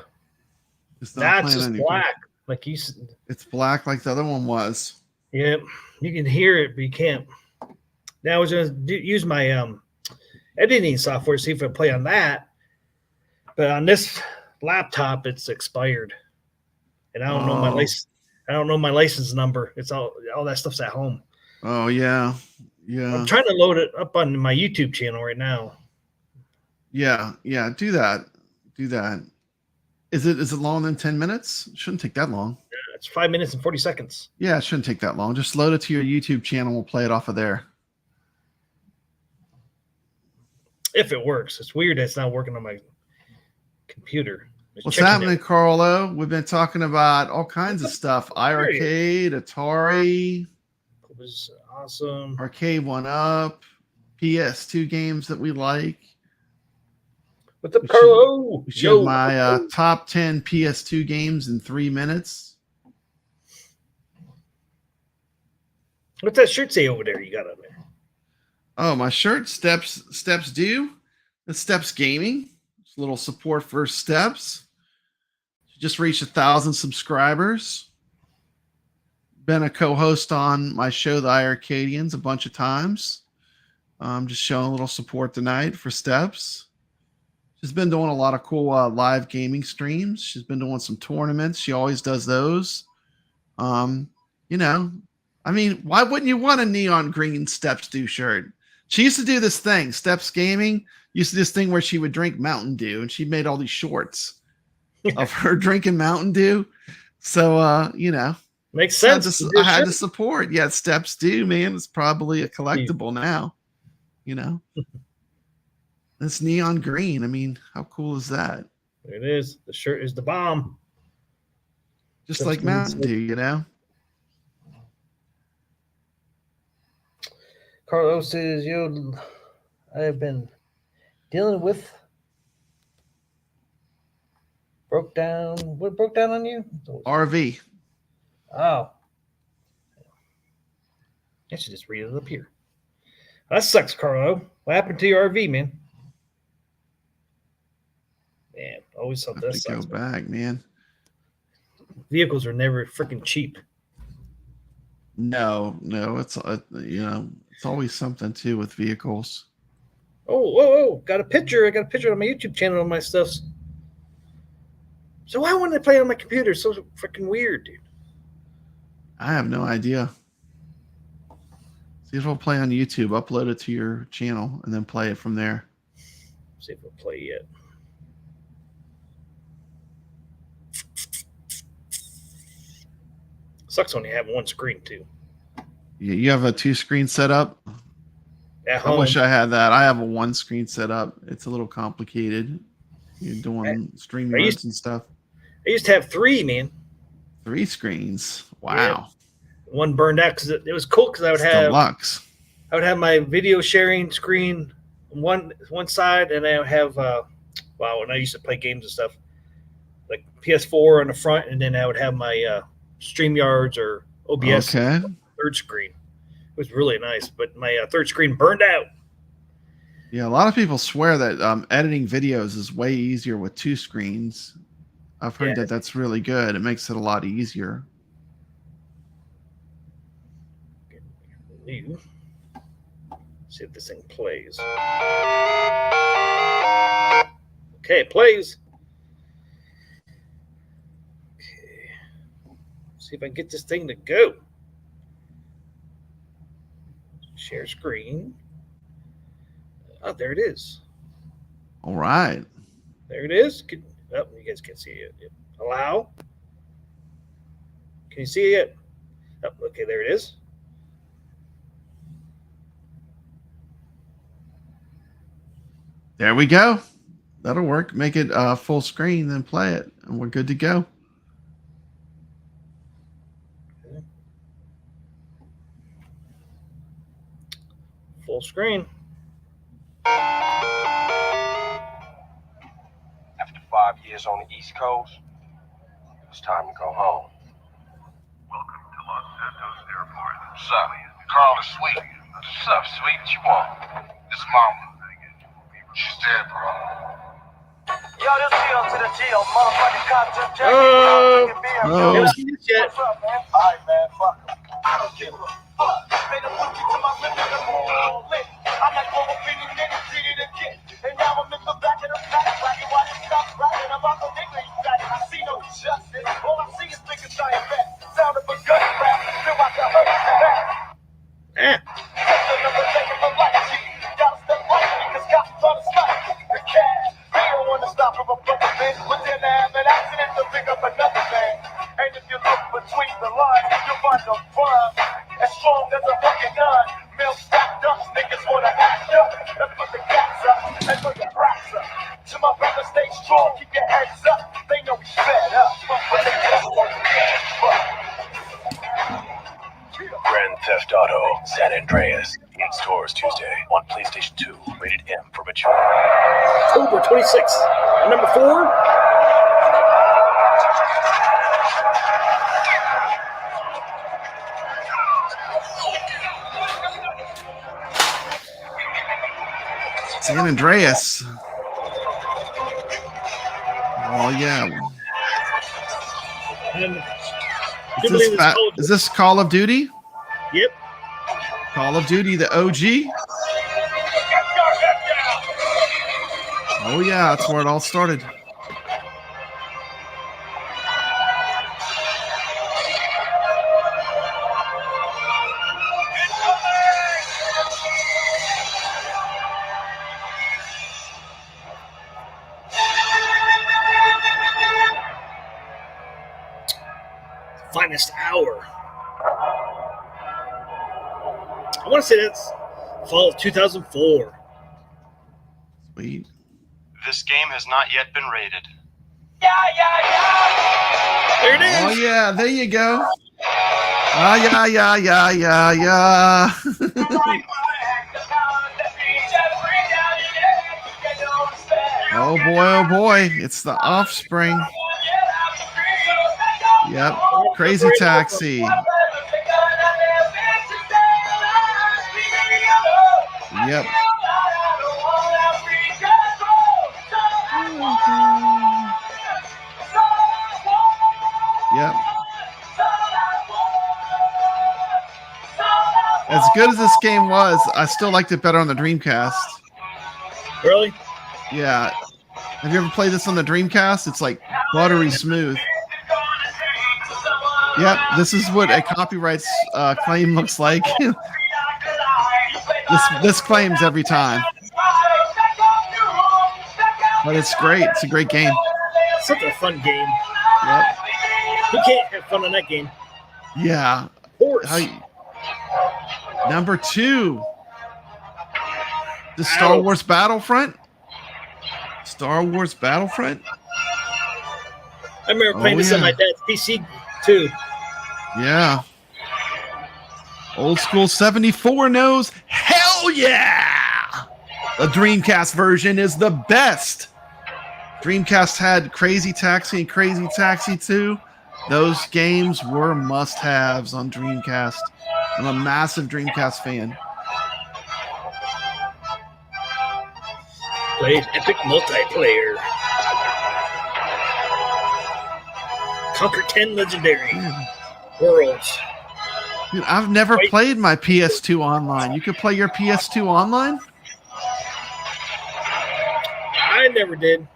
It's not just black. Like you said. It's black like the other one was. Yep. You can hear it, but you can't. Now I was going to use my editing software to see if I play on that. But on this laptop, it's expired. And I don't know my license number. It's all that stuff's at home. Oh, yeah. Yeah. I'm trying to load it up on my YouTube channel right now. Yeah. Do that. Is it longer than 10 minutes? It shouldn't take that long. It's 5 minutes and 40 seconds. Yeah, it shouldn't take that long. Just load it to your YouTube channel. We'll play it off of there. If it works. It's weird that it's not working on my computer. What's happening, Carlo? We've been talking about all kinds of stuff. iircade, Atari. It was awesome. Arcade 1-Up. PS2 games that we like. What's up, Carlo? We showed my top 10 PS2 games in 3 minutes. What's that shirt say over there you got on there? Oh, my shirt, Steps Do. The Steps Gaming. It's a little support for Steps. She just reached 1,000 subscribers. Been a co-host on my show, The iircadians, a bunch of times. Just showing a little support tonight for Steps. She's been doing a lot of cool live gaming streams. She's been doing some tournaments. She always does those. You know, I mean, why wouldn't you want a neon green Steps Do shirt? She used to do this thing. Steps Gaming used to do this thing where she would drink Mountain Dew, and she made all these shorts of her drinking Mountain Dew. So, you know, makes sense. I had to support. Yeah, Steps Do, man. It's probably a collectible now. You know. It's neon green. I mean, how cool is that? It is. The shirt is the bomb. Just like Mountain Dew, you know? Carlos says, yo, I have been dealing with what broke down on you? RV. Oh. I should just read it up here. That sucks, Carlo. What happened to your RV, man? Man, always something that sucks. Go back, man. Vehicles are never freaking cheap. No, it's you know, it's always something too with vehicles. Oh, got a picture. I got a picture on my YouTube channel of my stuff. So why wouldn't I play on my computer? It's so freaking weird, dude. I have no idea. See if it'll play on YouTube. Upload it to your channel and then play it from there. See if it'll play yet. Sucks when you have one screen too. You have a 2-screen setup? At home. I wish I had that. I have a 1-screen setup. It's a little complicated. You're doing stream modes and stuff. I used to have 3, man. 3 screens. Wow. Yeah. One burned out because it was cool because I would have deluxe. I would have my video sharing screen on one side, and I would have when I used to play games and stuff, like PS4 on the front, and then I would have my StreamYards or OBS third screen. It was really nice, but my third screen burned out. Yeah, a lot of people swear that editing videos is way easier with 2 screens. I've heard that that's really good. It makes it a lot easier. See if this thing plays. Okay, it plays. Okay. See if I can get this thing to go. Share screen. Oh, there it is. All right. There it is. Oh, you guys can't see it yet. Allow. Can you see it? Oh, okay, there it is. There we go. That'll work. Make it full screen, then play it, and we're good to go. Okay. Full screen. After 5 years on the East Coast, it was time to go home. Welcome to Los Santos Airport. What's up? Carl is sweet. What's up, sweet? What you want? This mama. She's dead, bro. Yo, this Gio to the Gio, motherfucking content. Never seen this yet. What's up, man? All right, man. Fuck him. I don't give a fuck. Made a monkey to my lip and I'm all lit. I'm like over 50 niggas treated a kid. And now I'm in the back of the pack. Like you watch it stop right. And I'm out the nigga you got it. I see no justice. All I see is niggas dying back. Sound of a gun rap. Feel like I heard it back. Ah. Number man. But then I have an accident to pick up another man. And if you look between the lines, you'll find a crime as strong as a fucking gun. Milk stacked up, niggas wanna act up. That's what the cats up, and for the rats up. To my brothers, stay strong, keep your heads up. They know we fed up, but they just won't fuck. Grand Theft Auto San Andreas in stores Tuesday on PlayStation 2. Rated M for mature. October 26th. Number 4. San Andreas. Oh yeah. And Is this Call of Duty? Yep. Call of Duty, the OG. Oh yeah, that's where it all started. Finest hour. I want to say that's fall of 2004. Sweet. This game has not yet been rated. There it is. Oh yeah, there you go. Ah yeah. Oh boy, it's the Offspring. Yep, Crazy Taxi. Yep. Yep. As good as this game was, I still liked it better on the Dreamcast. Really? Yeah. Have you ever played this on the Dreamcast? It's like buttery smooth. Yep, this is what a copyright claim looks like. This claims every time. But it's great. It's a great game. Such a fun game. Yep. Who can't have fun on that game? Yeah. Of course. Number 2. The Star Wars Battlefront. Star Wars Battlefront. I remember playing this on my dad's PC too. Yeah. Old school 74 knows. Hell yeah! The Dreamcast version is the best. Dreamcast had Crazy Taxi and Crazy Taxi 2. Those games were must-haves on Dreamcast. I'm a massive Dreamcast fan. Played epic multiplayer. Conquer 10 legendary worlds. Dude, I've never played my PS2 online. You could play your PS2 online? I never did.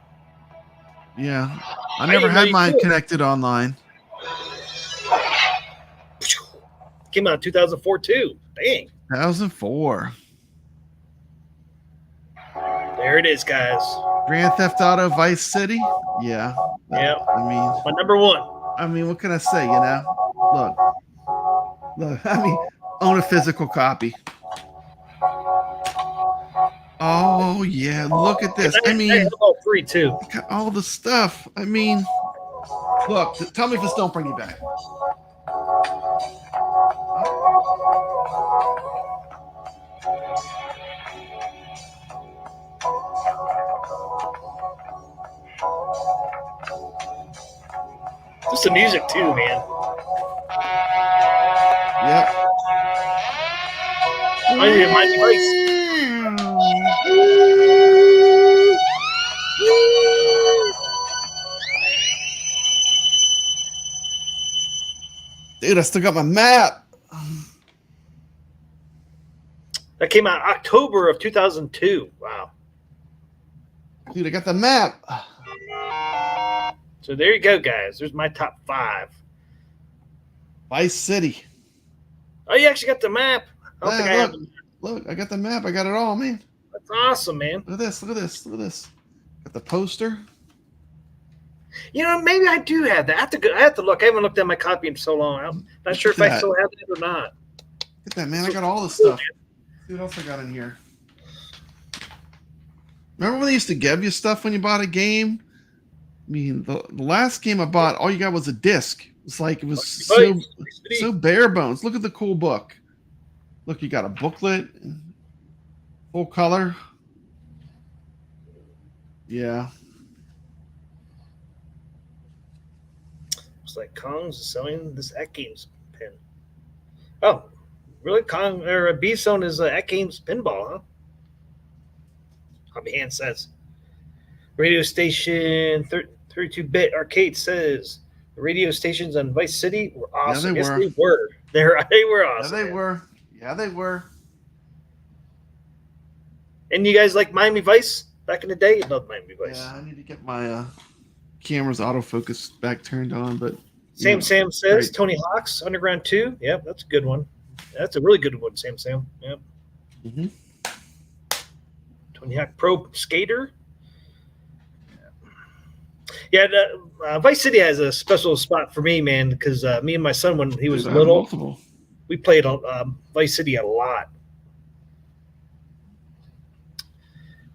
Yeah. I never had mine connected online. Came out in 2004 too. Dang. 2004. There it is, guys. Grand Theft Auto Vice City? Yeah. Yeah. I mean, my number 1. I mean, what can I say, you know? Look, I mean, own a physical copy. Oh, yeah, look at this. I mean, all 3 too. Look at all the stuff. I mean, look, tell me if this don't bring you back. Just the music too, man. Yep. I need my device. Dude, I still got my map. That came out October of 2002. Wow. Dude, I got the map. So there you go, guys. There's my top 5. Vice City. Oh, you actually got the map. I don't think I have. Look, I got the map. I got it all, man. That's awesome, man. Look at this. Look at this. Look at this. Got the poster. You know, maybe I do have that. I have to look. I haven't looked at my copy in so long. I'm not sure if I still have it or not. Look at that, man. I got all this stuff. See what else I got in here. Remember when they used to give you stuff when you bought a game? I mean, the last game I bought, all you got was a disc. It's like it was so bare bones. Look at the cool book. Look, you got a booklet, full color. Yeah. Looks like Kong's selling this atgames pin. Oh, really? Kong or B-Zone is atgames pinball, huh? Hobby Hand says. Radio station 32-bit arcade says the radio stations on Vice City were awesome. Yeah, they were. They were awesome. Yeah, they were. Yeah, they were. And you guys like Miami Vice back in the day? You loved Miami Vice. Yeah, I need to get my camera's autofocus back turned on, but Sam says great. Tony Hawk's Underground 2. Yep, that's a good one. That's a really good one, Sam. Yep. Mm-hmm. Tony Hawk Pro Skater. Yeah, Vice City has a special spot for me, man, because me and my son, when he was little, we played Vice City a lot.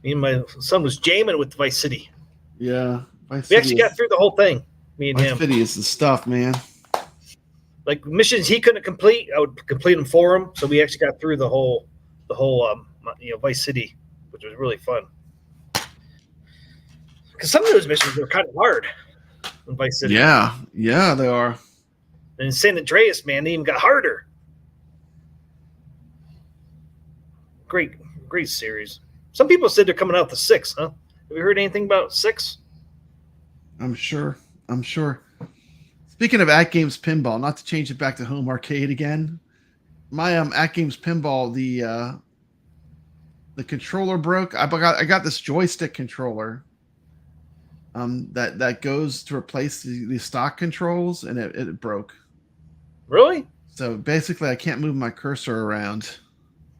Me and my son was jamming with Vice City. Yeah. We actually got through the whole thing, me and him. Vice City is the stuff, man. Like missions he couldn't complete, I would complete them for him. So we actually got through the whole Vice City, which was really fun. Because some of those missions were kind of hard in Vice City. Yeah, they are. And in San Andreas, man, they even got harder. Great series. Some people said they're coming out with 6, huh? Have you heard anything about 6? I'm sure. Speaking of atgames pinball, not to change it back to home arcade again, my atgames pinball, the controller broke. I got this joystick controller. That goes to replace the stock controls, and it broke. Really? So basically, I can't move my cursor around.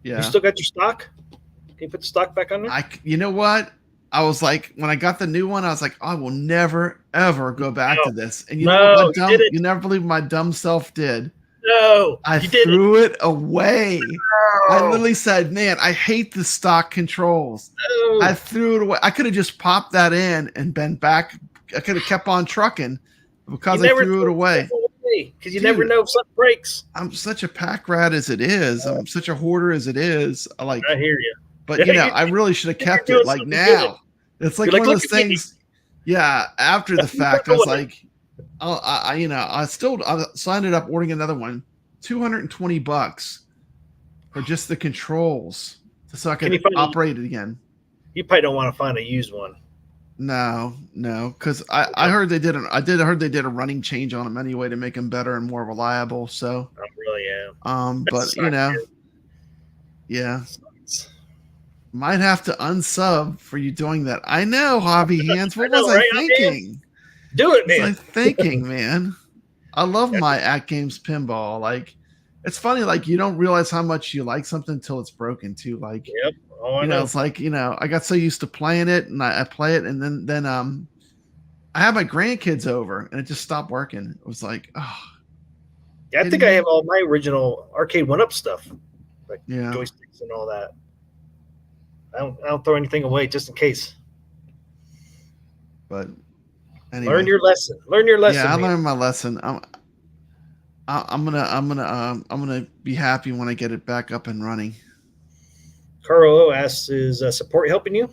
Yeah. You still got your stock? Can you put the stock back on there? You know what? I was like, when I got the new one, I was like, I will never ever go back to this. And you know what? You never believe my dumb self did. No, I threw it away. No. I literally said, man, I hate the stock controls. No. I threw it away. I could have just popped that in and been back. I could have kept on trucking because I threw it away. Because you never know if something breaks. I'm such a pack rat as it is. I'm such a hoarder as it is. I hear you. But, I really should have kept it like now. It's like one of those things. Yeah, after the fact, I was like, so I ended up ordering another one, $220 for just the controls, so I could operate it again. You probably don't want to find a used one. No, because I heard they did a running change on them anyway to make them better and more reliable. So I really am. But yeah. Might have to unsub for you doing that. I know, Hobby Hands. What was I thinking? Do it, man. What was I thinking, man? I love my atgames pinball. Like, it's funny. Like, you don't realize how much you like something until it's broken, too. Like, yep. I know. It's like, I got so used to playing it, and I play it, and then I had my grandkids over, and it just stopped working. It was like, oh. Yeah, I think I have all my original arcade 1-up stuff, like joysticks and all that. I don't throw anything away just in case. But anyway. Learn your lesson. Yeah, I learned my lesson. I'm gonna be happy when I get it back up and running. Carlo asks, "Is support helping you?"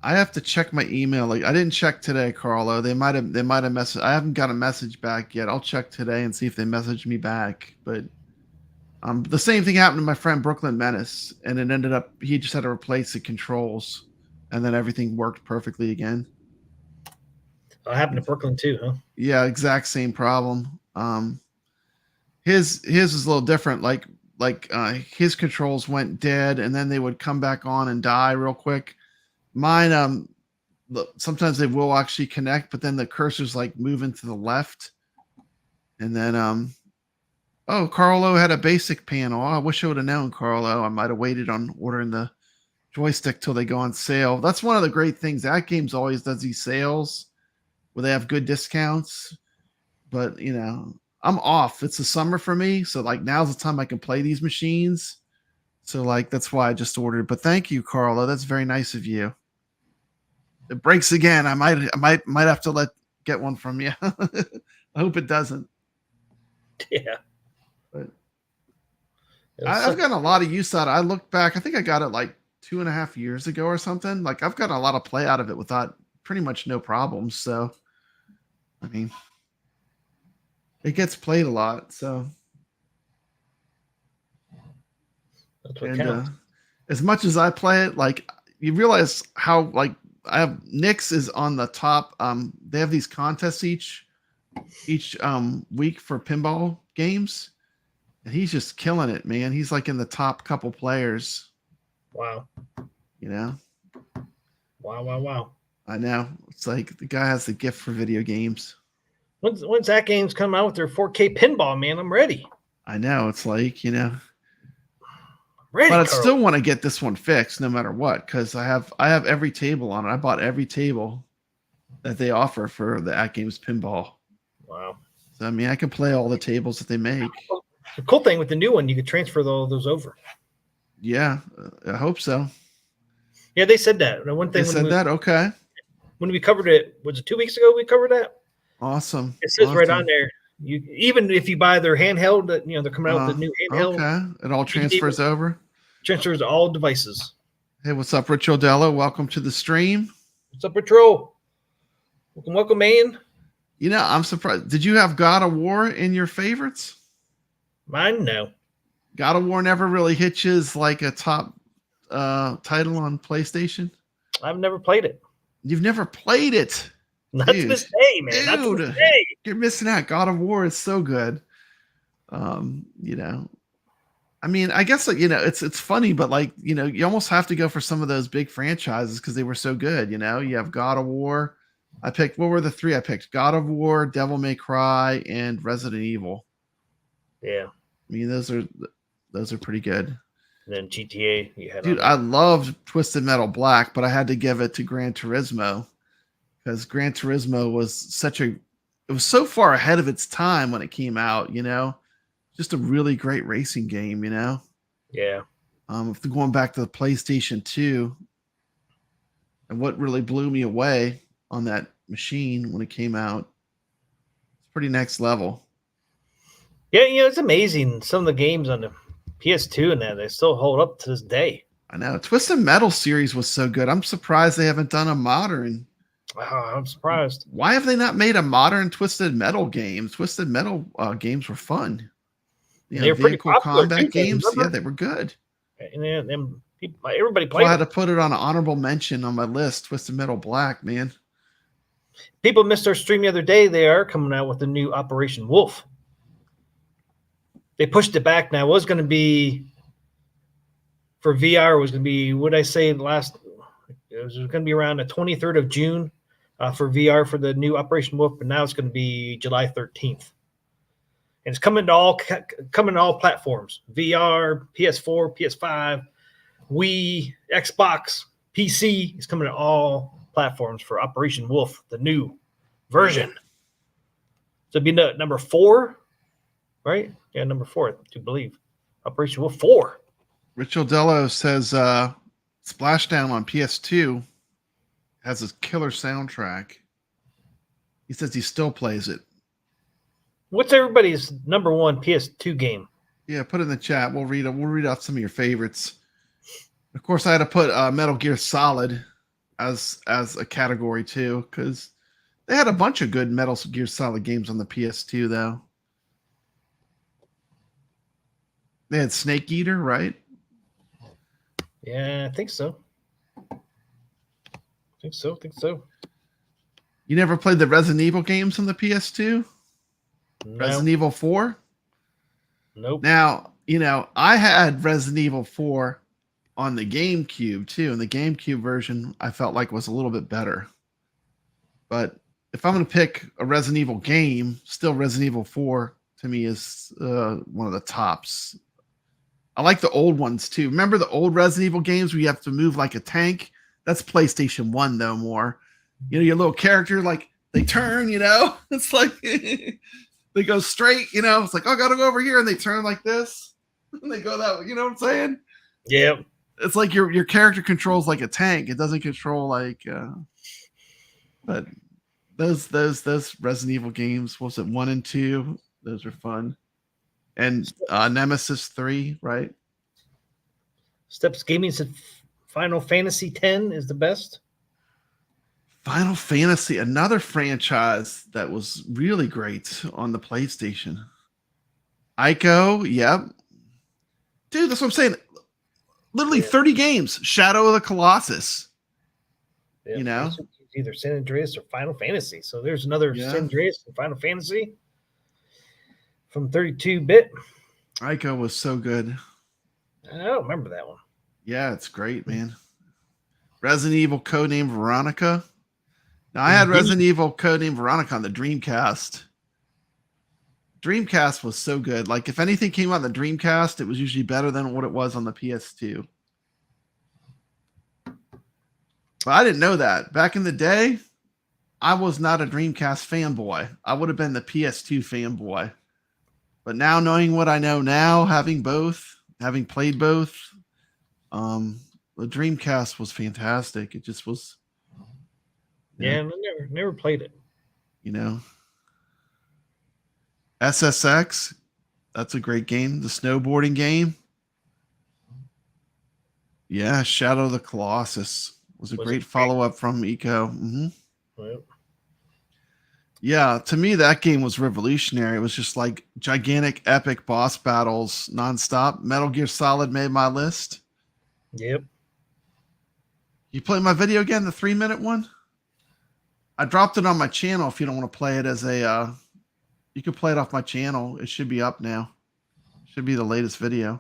I have to check my email. Like, I didn't check today, Carlo. They might have messaged. I haven't got a message back yet. I'll check today and see if they messaged me back. But the same thing happened to my friend Brooklyn Menace, and it ended up he just had to replace the controls, and then everything worked perfectly again. It happened to Brooklyn too, huh? Yeah, exact same problem. His was a little different. Like his controls went dead, and then they would come back on and die real quick. Mine, sometimes they will actually connect, but then the cursor's like moving to the left, and then oh, Carlo had a basic panel. Oh, I wish I would have known, Carlo. I might have waited on ordering the joystick till they go on sale. That's one of the great things. Atgames always does these sales. where they have good discounts. But I'm off. It's the summer for me, so like now's the time I can play these machines. So like that's why I just ordered. But thank you, Carlo. That's very nice of you. It breaks again. I might have to get one from you. I hope it doesn't. Yeah. But I've gotten a lot of use out of it. I look back, I think I got it like 2.5 years ago or something. Like I've gotten a lot of play out of it without pretty much no problems. So I mean, it gets played a lot. So that's what counts. As much as I play it, like you realize how like I have Nick's is on the top. They have these contests each week for pinball games, and he's just killing it, man. He's like in the top couple players. Wow. Wow. I know. It's like the guy has the gift for video games. When's atgames come out with their 4K pinball, man? I'm ready. I know. It's like, ready, but I Carl. still want to get this one fixed no matter what, because I have every table on it. I bought every table that they offer for the atgames pinball. Wow. So I mean, I can play all the tables that they make. The cool thing with the new one, you could transfer all those over. Yeah, I hope so. Yeah, they said that. One thing they said that. Okay. When we covered it, was it 2 weeks ago? We covered that. Awesome. It says right on there. You even if you buy their handheld, that they're coming out with the new handheld. Okay, it all transfers over. Transfers to all devices. Hey, what's up, Rich Odello? Welcome to the stream. What's up, Patrol? Welcome, man. I'm surprised. Did you have God of War in your favorites? Mine, no. God of War never really hitches like a top title on PlayStation. I've never played it. You've never played it. That's this day, man. That's this day. You're missing out. God of War is so good. I mean, I guess it's funny, but like you almost have to go for some of those big franchises because they were so good. You have God of War. I picked, what were the three I picked? God of War, Devil May Cry, and Resident Evil. Yeah. I mean, those are pretty good. And then GTA, you had. Dude, I loved Twisted Metal Black, but I had to give it to Gran Turismo because Gran Turismo was it was so far ahead of its time when it came out, just a really great racing game, Yeah. If going back to the PlayStation 2 and what really blew me away on that machine when it came out, it's pretty next level. Yeah, it's amazing. Some of the games on the PS2 and that, they still hold up to this day. I know. Twisted Metal series was so good. I'm surprised they haven't done a modern. I'm surprised. Why have they not made a modern Twisted Metal game? Twisted Metal games were fun. They were pretty popular combat games. Yeah, they were good. And everybody played. I had to put it on an honorable mention on my list. Twisted Metal Black, man. People missed our stream the other day. They are coming out with the new Operation Wolf. They pushed it back. Now it was going to be for VR. It was going to be, what did I say last? It was going to be around the 23rd of June for VR for the new Operation Wolf, but now it's going to be July 13th. And it's coming to all platforms: VR, PS4, PS5, Wii, Xbox, PC. It's coming to all platforms for Operation Wolf, the new version. So it'd be number 4, right? Yeah, number 4, I do believe. Operation Wolf 4. Rich Odello says Splashdown on PS2 has a killer soundtrack. He says he still plays it. What's everybody's number 1 PS2 game? Yeah, put it in the chat. We'll read off some of your favorites. Of course, I had to put Metal Gear Solid as a category too, because they had a bunch of good Metal Gear Solid games on the PS2 though. They had Snake Eater, right? Yeah, I think so. Think so. You never played the Resident Evil games on the PS2? No. Resident Evil 4? Nope. Now, I had Resident Evil 4 on the GameCube too, and the GameCube version I felt like was a little bit better. But if I'm going to pick a Resident Evil game, still Resident Evil 4 to me is one of the tops. I like the old ones too. Remember the old Resident Evil games where you have to move like a tank? That's PlayStation 1 though more. Your little character, like they turn, it's like they go straight, it's like, oh, I gotta go over here, and they turn like this, and they go that way, you know what I'm saying? Yeah. It's like your character controls like a tank. It doesn't control like but those Resident Evil games, what was it, 1 and 2? Those are fun. And Nemesis 3, right? Steps Gaming said Final Fantasy X is the best. Final Fantasy, another franchise that was really great on the PlayStation. Ico, yep. Dude, that's what I'm saying. Literally 30 games. Shadow of the Colossus. Yeah, it's either San Andreas or Final Fantasy. So there's another San Andreas and Final Fantasy from 32-bit. Ico was so good. I don't remember that one. Yeah, it's great, man. Resident Evil Codename Veronica. Now, I had Resident Evil Codename Veronica on the Dreamcast. Dreamcast was so good. Like, if anything came out on the Dreamcast, it was usually better than what it was on the PS2. But I didn't know that. Back in the day, I was not a Dreamcast fanboy. I would have been the PS2 fanboy. But now, knowing what I know now, having played both, the Dreamcast was fantastic. It just was. Yeah, I never played it. SSX, that's a great game. The snowboarding game. Yeah, Shadow of the Colossus was a great follow-up from Ico. Mm-hmm. Well, yeah, to me, that game was revolutionary. It was just like gigantic, epic boss battles nonstop. Metal Gear Solid made my list. Yep. You play my video again, the 3-minute one? I dropped it on my channel if you don't want to play it as a... you can play it off my channel. It should be up now. Should be the latest video.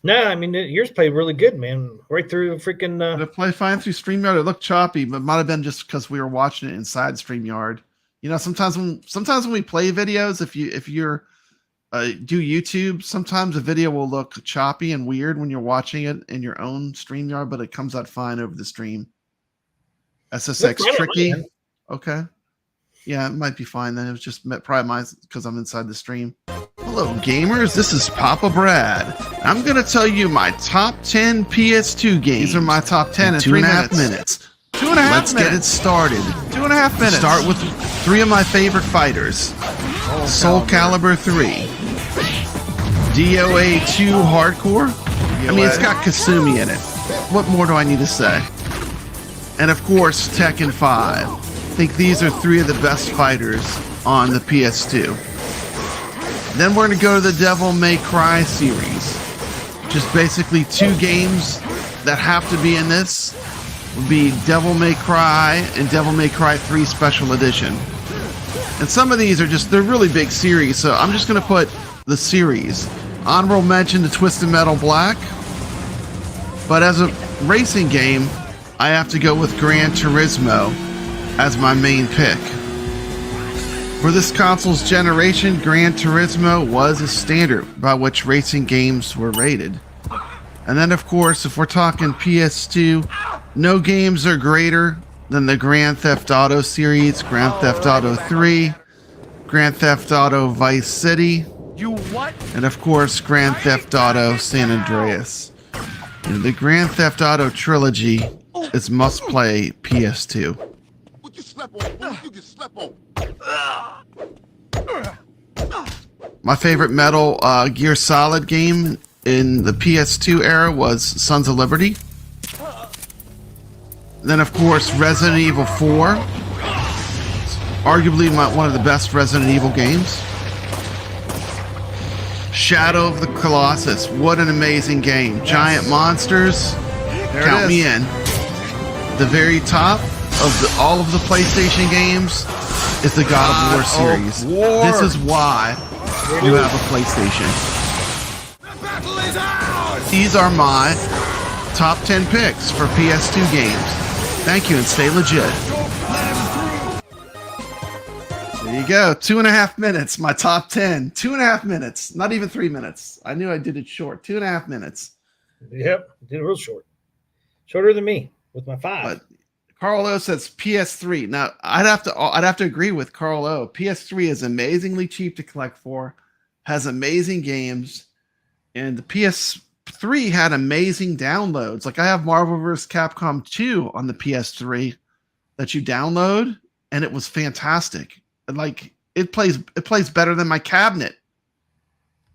No, I mean, yours played really good, man. Right through freaking... Did it play fine through StreamYard? It looked choppy, but it might have been just because we were watching it inside StreamYard. Sometimes when we play videos, if you're do YouTube, sometimes a video will look choppy and weird when you're watching it in your own StreamYard, but it comes out fine over the stream. SSX Tricky. Okay. Yeah, it might be fine then. It was just probably mine because I'm inside the stream. Hello, gamers. This is Papa Brad. I'm going to tell you my top 10 PS2 games. These are my top 10 in 2.5 minutes. 2.5 minutes. Let's get it started. 2.5 minutes. Start with 3 of my favorite fighters. Soul Calibur 3. DOA 2 Hardcore. I mean, it's got Kasumi in it. What more do I need to say? And of course, Tekken 5. I think these are 3 of the best fighters on the PS2. Then we're going to go to the Devil May Cry series. Just basically 2 games that have to be in this would be Devil May Cry and Devil May Cry 3 Special Edition. And some of these are they're really big series, so I'm just going to put the series. Honorable mention to Twisted Metal Black. But as a racing game, I have to go with Gran Turismo as my main pick. For this console's generation, Gran Turismo was a standard by which racing games were rated. And then, of course, if we're talking PS2, no games are greater than the Grand Theft Auto series, Grand Theft Auto 3, Grand Theft Auto Vice City, and of course, Grand Theft Auto San Andreas. And the Grand Theft Auto trilogy is must-play PS2. What you slept on, boy? You get slept on. My favorite Metal Gear Solid game in the PS2 era was Sons of Liberty. Then, of course, Resident Evil 4. Arguably one of the best Resident Evil games. Shadow of the Colossus. What an amazing game. Yes. Giant monsters. Count me in. The very top of all of the PlayStation games is the God of War series. This is why you have a PlayStation. These are my top 10 picks for PS2 games. Thank you and stay legit. There you go. 2.5 minutes. My top 10. 2.5 minutes. Not even 3 minutes. I knew I did it short. 2.5 minutes. Yep. Did it real short. Shorter than me with my 5. But Carl O says PS3. Now I'd have to agree with Carl O. PS3 is amazingly cheap to collect for, has amazing games, and the PS3 had amazing downloads. Like I have Marvel vs. Capcom 2 on the PS3 that you download, and it was fantastic. Like it plays better than my cabinet.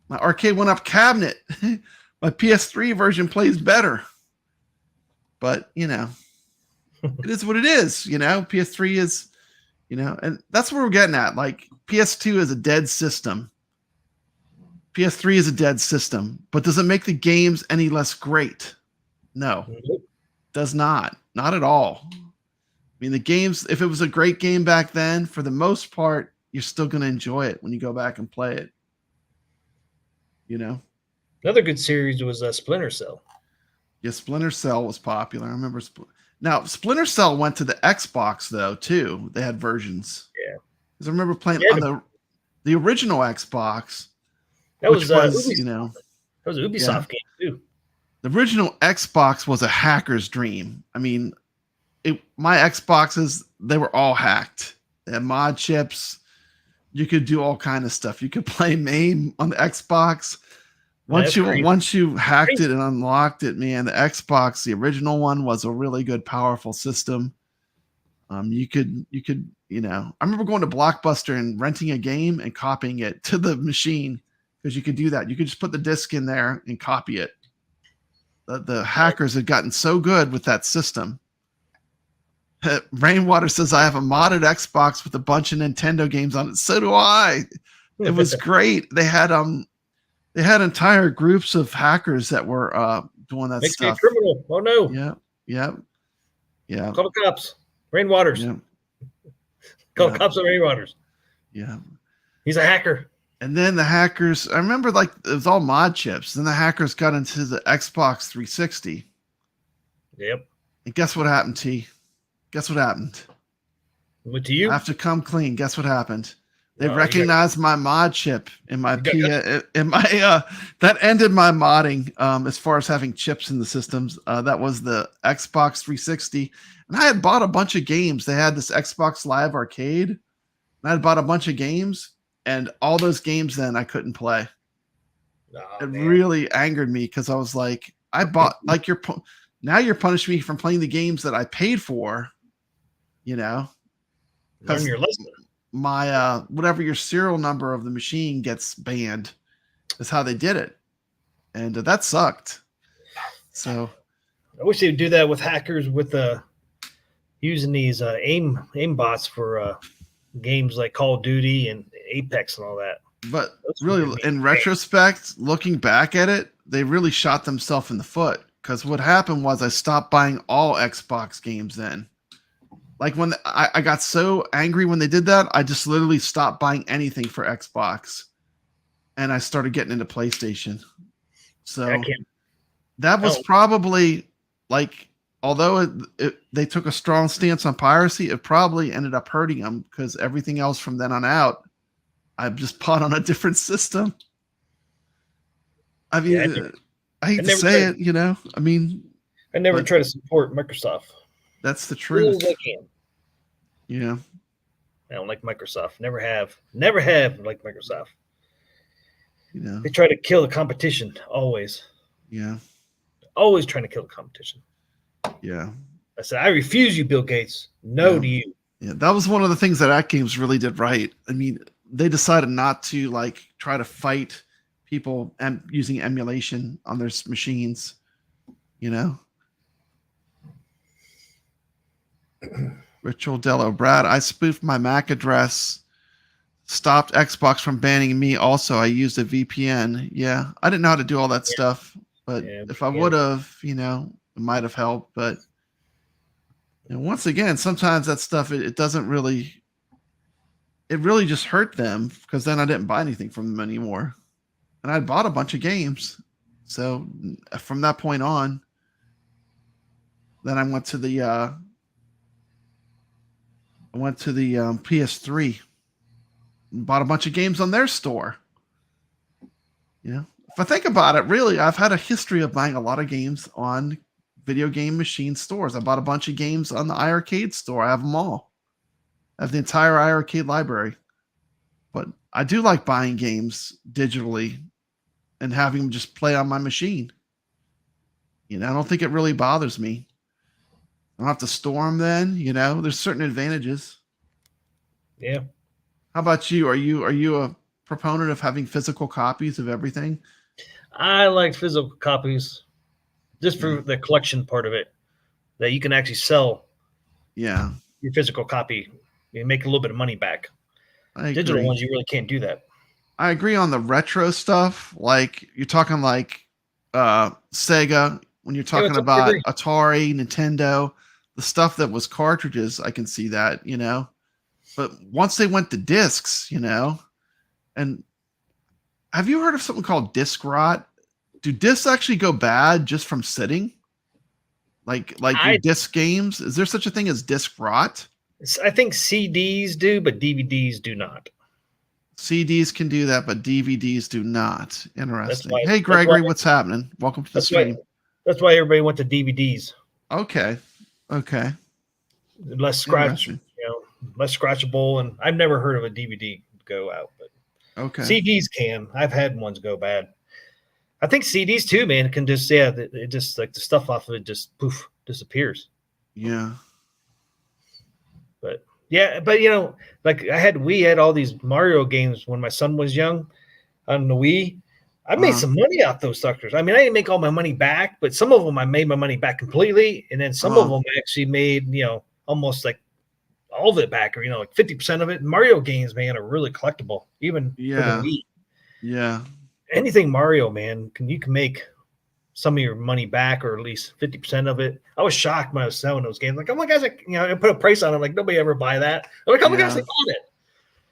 My arcade went up cabinet. My PS3 version plays better. But, you know, it is what it is, you know. PS3 is, you know, and that's what we're getting at. Like PS2 is a dead system. PS3 is a dead system. But does it make the games any less great? No. Does not. Not at all. I mean, the games, if it was a great game back then, for the most part, you're still going to enjoy it when you go back and play it. You know? Another good series was Splinter Cell. Yeah, Splinter Cell was popular. I remember. Now, Splinter Cell went to the Xbox, though, too. They had versions. Yeah. Because I remember playing on the original Xbox. That which was you know. That was an Ubisoft game, too. The original Xbox was a hacker's dream. I mean, my Xboxes, they were all hacked. They had mod chips. You could do all kind of stuff. You could play MAME on the Xbox. Once you hacked it and unlocked it, man, the Xbox, the original one, was a really good, powerful system. You could, you know, I remember going to Blockbuster and renting a game and copying it to the machine because you could do that. You could just put the disc in there and copy it. The hackers had gotten so good with that system. Rainwater says, I have a modded Xbox with a bunch of Nintendo games on it. So do I. It was great. They had entire groups of hackers that were doing that Makes stuff. me a criminal. Oh no. Yeah. Call the cops. Rainwaters. Yeah. Call the cops on Rainwaters. Yeah. He's a hacker. And then the hackers, I remember like it was all mod chips. Then the hackers got into the Xbox 360. Yep. And guess what happened, T? Guess what happened? What to you? I have to come clean. Guess what happened? They recognized my mod chip in my that ended my modding as far as having chips in the systems. That was the Xbox 360. And I had bought a bunch of games. They had this Xbox Live Arcade. And I had bought a bunch of games, and all those games then I couldn't play. It really angered me because I was like, I bought like now you're punishing me from playing the games that I paid for, you know. Learn your lesson. My whatever your serial number of the machine gets banned is how they did it, and that sucked. So I wish they would do that with hackers with using these aim bots for games like Call of Duty and Apex and all that. But really, in retrospect, looking back at it, they really shot themselves in the foot, because what happened was I stopped buying all Xbox games then. Like when I got so angry when they did that, I just literally stopped buying anything for Xbox, and I started getting into PlayStation. So that was probably like, although they took a strong stance on piracy, it probably ended up hurting them, because everything else from then on out, I've just bought on a different system. I mean, I hate to say it, you know. I mean, I never try to support Microsoft. That's the truth. I can. Yeah. I don't like Microsoft. Never have liked Microsoft. You know. They try to kill the competition always. Yeah. Always trying to kill the competition. Yeah. I said, I refuse you, Bill Gates. No to you. Yeah, that was one of the things that atgames really did right. I mean, they decided not to like try to fight people and using emulation on their machines, you know. Ritual Dello, Brad, I spoofed my MAC address, stopped Xbox from banning me. Also, I used a VPN. Yeah, I didn't know how to do all that stuff, but if I would have, you know, it might have helped. But and once again, sometimes that stuff it doesn't really. It really just hurt them, because then I didn't buy anything from them anymore, and I bought a bunch of games. So from that point on, then I went to the PS3 and bought a bunch of games on their store. You know, if I think about it, really, I've had a history of buying a lot of games on video game machine stores. I bought a bunch of games on the iArcade store. I have them all. I have the entire iArcade library. But I do like buying games digitally and having them just play on my machine. I don't think it really bothers me. I don't have to store them then, there's certain advantages. Yeah. How about you? Are you a proponent of having physical copies of everything? I like physical copies just for the collection part of it, that you can actually sell Yeah. your physical copy and make a little bit of money back. Digital ones, you really can't do that. I agree on the retro stuff. Like you're talking like Sega, when you're talking about Atari, Nintendo, the stuff that was cartridges, I can see that, But once they went to discs, and have you heard of something called disc rot? Do discs actually go bad just from sitting? Like your disc games? Is there such a thing as disc rot? I think CDs do, but DVDs do not. CDs can do that, but DVDs do not. Interesting. Hey, Gregory, what's happening? Welcome to the stream. That's why everybody went to DVDs. Okay. Less scratch, less scratchable, and I've never heard of a DVD go out, but CDs can. I've had ones go bad. I think CDs too, man, can just it just like the stuff off of it just poof disappears. Yeah. But like I had all these Mario games when my son was young on the Wii. I made some money off those suckers. I mean, I didn't make all my money back, but some of them I made my money back completely, and then some of them actually made almost like all of it back, or like 50% of it. Mario games, man, are really collectible, even for the Wii. Yeah. Anything Mario, man, you can make some of your money back, or at least 50% of it. I was shocked when I was selling those games. Like, oh my gosh, I put a price on it. Like, nobody ever buy that. I'm like, oh my gosh, they bought it.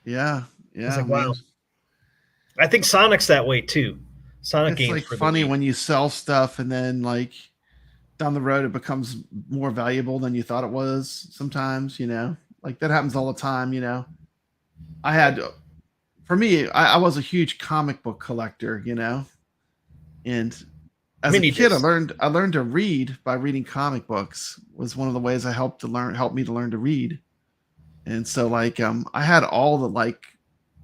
Yeah. Yeah. Like, wow. I think Sonic's that way too. Sonic games. It's like funny when you sell stuff and then like down the road it becomes more valuable than you thought it was sometimes, like that happens all the time. For me, I was a huge comic book collector, and as a kid, I learned to read by reading comic books. Was one of the ways I helped me to learn to read. And so like I had all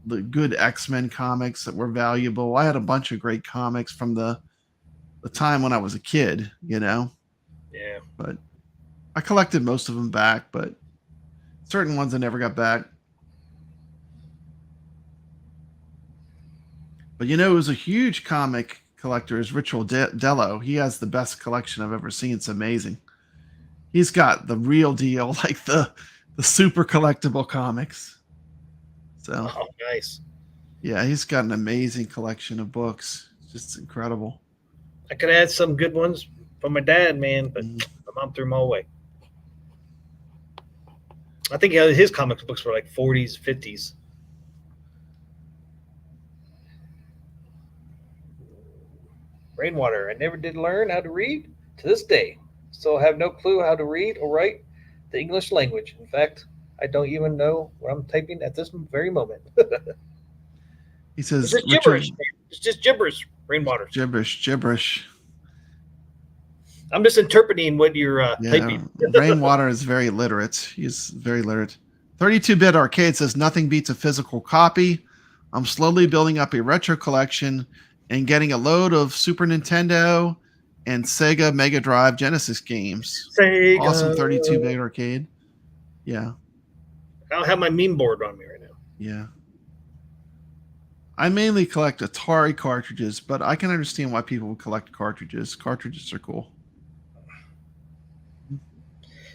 the good X-Men comics that were valuable. I had a bunch of great comics from the time when I was a kid, Yeah. But I collected most of them back, but certain ones I never got back. But who's a huge comic collector is Ritual Dello. He has the best collection I've ever seen. It's amazing. He's got the real deal, like the super collectible comics. So nice. Yeah, he's got an amazing collection of books. It's just incredible. I could add some good ones from my dad, man, but my mom threw them all away. I think his comic books were like 40s, 50s. Rainwater. I never did learn how to read to this day. Still have no clue how to read or write the English language. In fact, I don't even know what I'm typing at this very moment. He says it's just gibberish. It's just gibberish, Rainwater. Gibberish. I'm just interpreting what you're typing. Rainwater is very literate. He's very literate. 32-bit arcade says nothing beats a physical copy. I'm slowly building up a retro collection and getting a load of Super Nintendo and Sega Mega Drive Genesis games. Sega. Awesome 32-bit arcade. Yeah. I don't have my meme board on me right now. Yeah. I mainly collect Atari cartridges, but I can understand why people would collect cartridges. Cartridges are cool.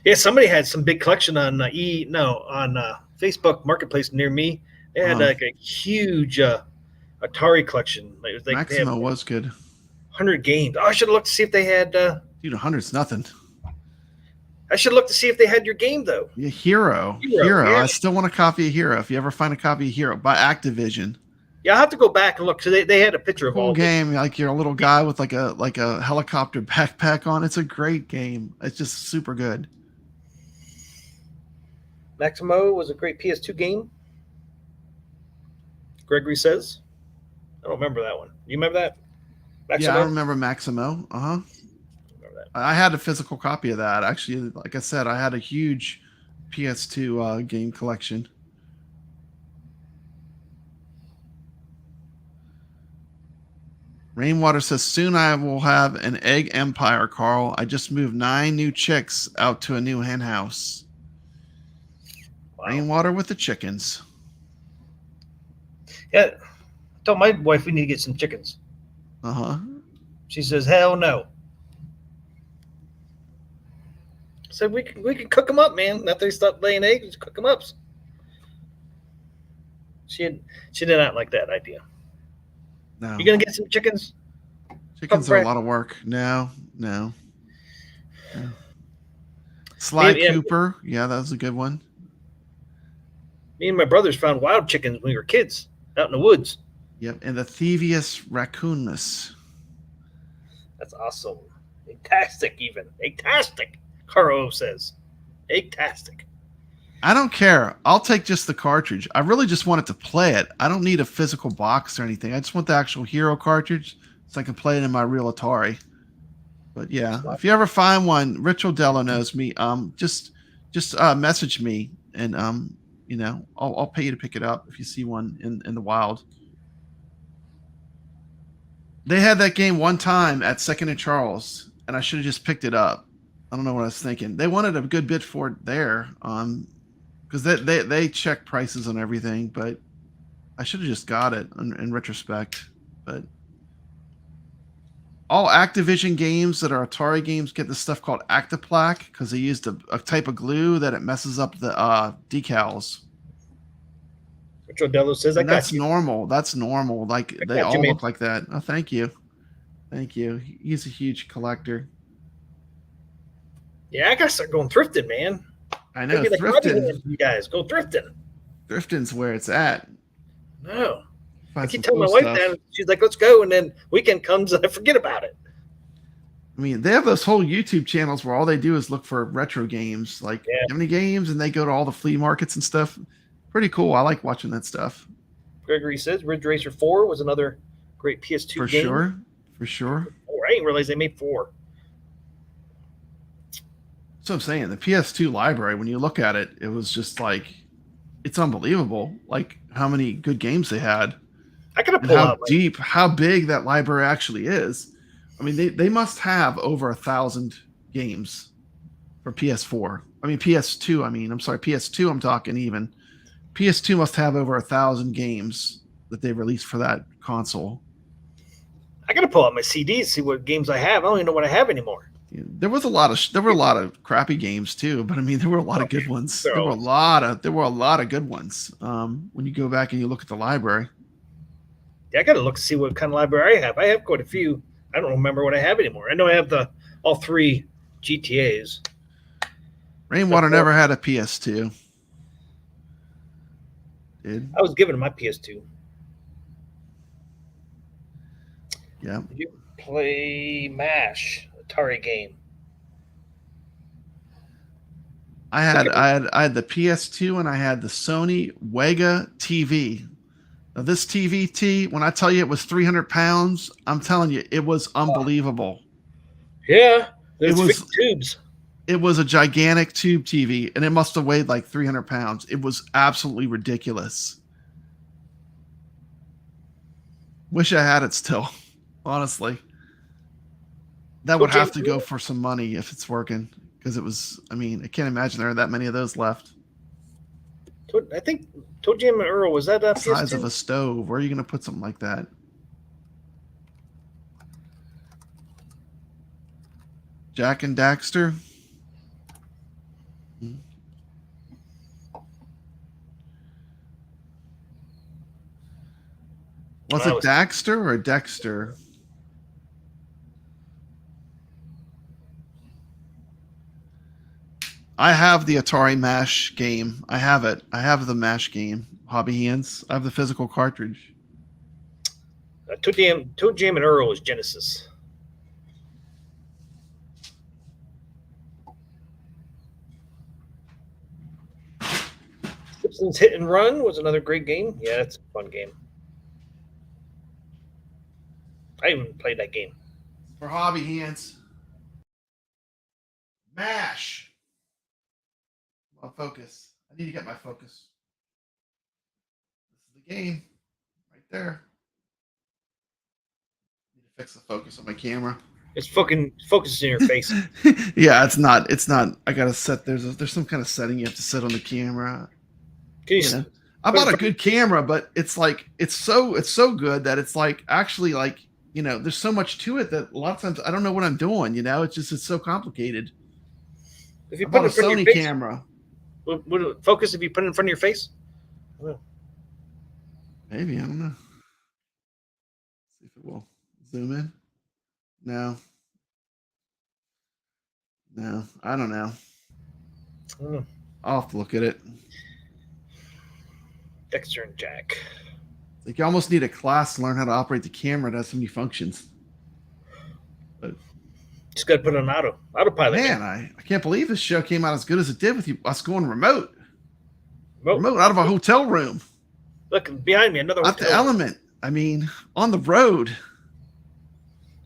Yeah, somebody had some big collection on Facebook Marketplace near me. They had like a huge Atari collection. It was like Maximo was good. 100 games. Oh, I should have looked to see if they had. Dude, 100's nothing. I should look to see if they had your game though. Yeah, Hero. Yeah. I still want a copy of Hero. If you ever find a copy of Hero by Activision. Yeah, I'll have to go back and look. So they had a picture of all game. Like you're a little guy with like a helicopter backpack on. It's a great game. It's just super good. Maximo was a great PS2 game. Gregory says. I don't remember that one. You remember that? Maximo? Yeah, I remember Maximo. Remember I had a physical copy of that. Actually, like I said, I had a huge PS2 game collection. Rainwater says, soon I will have an egg empire, Carl. I just moved 9 new chicks out to a new hen house. Wow. Rainwater with the chickens. Yeah, I told my wife we need to get some chickens. Uh-huh. She says, hell no. I said, we can cook them up, man. After they stop laying eggs, just cook them up. She did not like that idea. No. You gonna get some chickens? Chickens are a lot of work. No. Sly Cooper. Yeah, that was a good one. Me and my brothers found wild chickens when we were kids out in the woods. Yep, and the Thievius raccoonus. That's awesome. Egtastic, even. Egtastic, Caro says. Egtastic. I don't care. I'll take just the cartridge. I really just wanted to play it. I don't need a physical box or anything. I just want the actual Hero cartridge so I can play it in my real Atari. But yeah, if you ever find one, Rich Odello knows me. Just message me, and I'll pay you to pick it up if you see one in the wild. They had that game one time at Second and Charles, and I should have just picked it up. I don't know what I was thinking. They wanted a good bit for it there, because they check prices on everything, but I should have just got it in retrospect. But all Activision games that are Atari games get this stuff called Actiplaque because they used a type of glue that it messes up the decals. Rich Odello says, That's normal. That's normal. Like they all look like that. Oh, thank you. He's a huge collector. Yeah, I gotta start going thrifting, man. I know. Like Thrifting. you guys go thrifting. Thrifting's where it's at. No. I keep some telling my cool wife stuff. that. She's like, let's go. And then weekend comes and I forget about it. I mean, they have those whole YouTube channels where all they do is look for retro games, like how many games, and they go to all the flea markets and stuff. Pretty cool. I like watching that stuff. Gregory says Ridge Racer 4 was another great PS2 game. For sure. I didn't realize they made 4. So I'm saying the PS2 library, when you look at it, it was just like, it's unbelievable. Like how many good games they had. I could have pulled out how big that library actually is. I mean, they must have over 1,000 games for PS4. I mean, PS2. I'm sorry, PS2. I'm talking even. PS2 must have over 1,000 games that they released for that console. I gotta pull out my CDs, see what games I have. I don't even know what I have anymore. Yeah, there were a lot of crappy games too, but I mean, there were a lot of good ones. There were a lot of good ones. When you go back and you look at the library. Yeah, I gotta look to see what kind of library I have. I have quite a few. I don't remember what I have anymore. I know I have all 3 GTAs. Rainwater never had a PS2. Did I was given my PS2. Yeah. Did you play MASH, Atari game? I had the PS2 and I had the Sony Wega TV. Now this TV, when I tell you it was 300 pounds, I'm telling you it was unbelievable. Yeah, it was tubes. It was a gigantic tube TV, and it must have weighed like 300 pounds. It was absolutely ridiculous. Wish I had it still, honestly. That would have to go for some money if it's working, because it was. I mean, I can't imagine there are that many of those left. I think Toe Jam and Earl, was that the size of a stove? Where are you going to put something like that? Jack and Daxter. Was it Daxter or Dexter? I have the Atari MASH game. I have it. I have the MASH game. Hobby Hands. I have the physical cartridge. Toe Jam and Earl is Genesis. Simpsons Hit and Run was another great game. Yeah, it's a fun game. I even played that game. For Hobby Hands. MASH. Come on, focus. I need to get my focus. This is the game. Right there. I need to fix the focus on my camera. It's fucking focusing your face. Yeah, it's not. I gotta set. There's some kind of setting you have to set on the camera. Can You know, I bought a good camera, but it's like it's so good that it's like actually like there's so much to it that a lot of times I don't know what I'm doing. It's so complicated. If you I put bought it a in front of Sony your face, camera. would it focus if you put it in front of your face? Oh. Maybe, I don't know. See if it will zoom in. No, I don't know. I'll have to look at it. Dexter and Jack. Like you almost need a class to learn how to operate the camera. It has so many functions. But just got to put it on autopilot. Man, I can't believe this show came out as good as it did with us going remote out of a hotel room. Look behind me, another at the Element. I mean, on the road.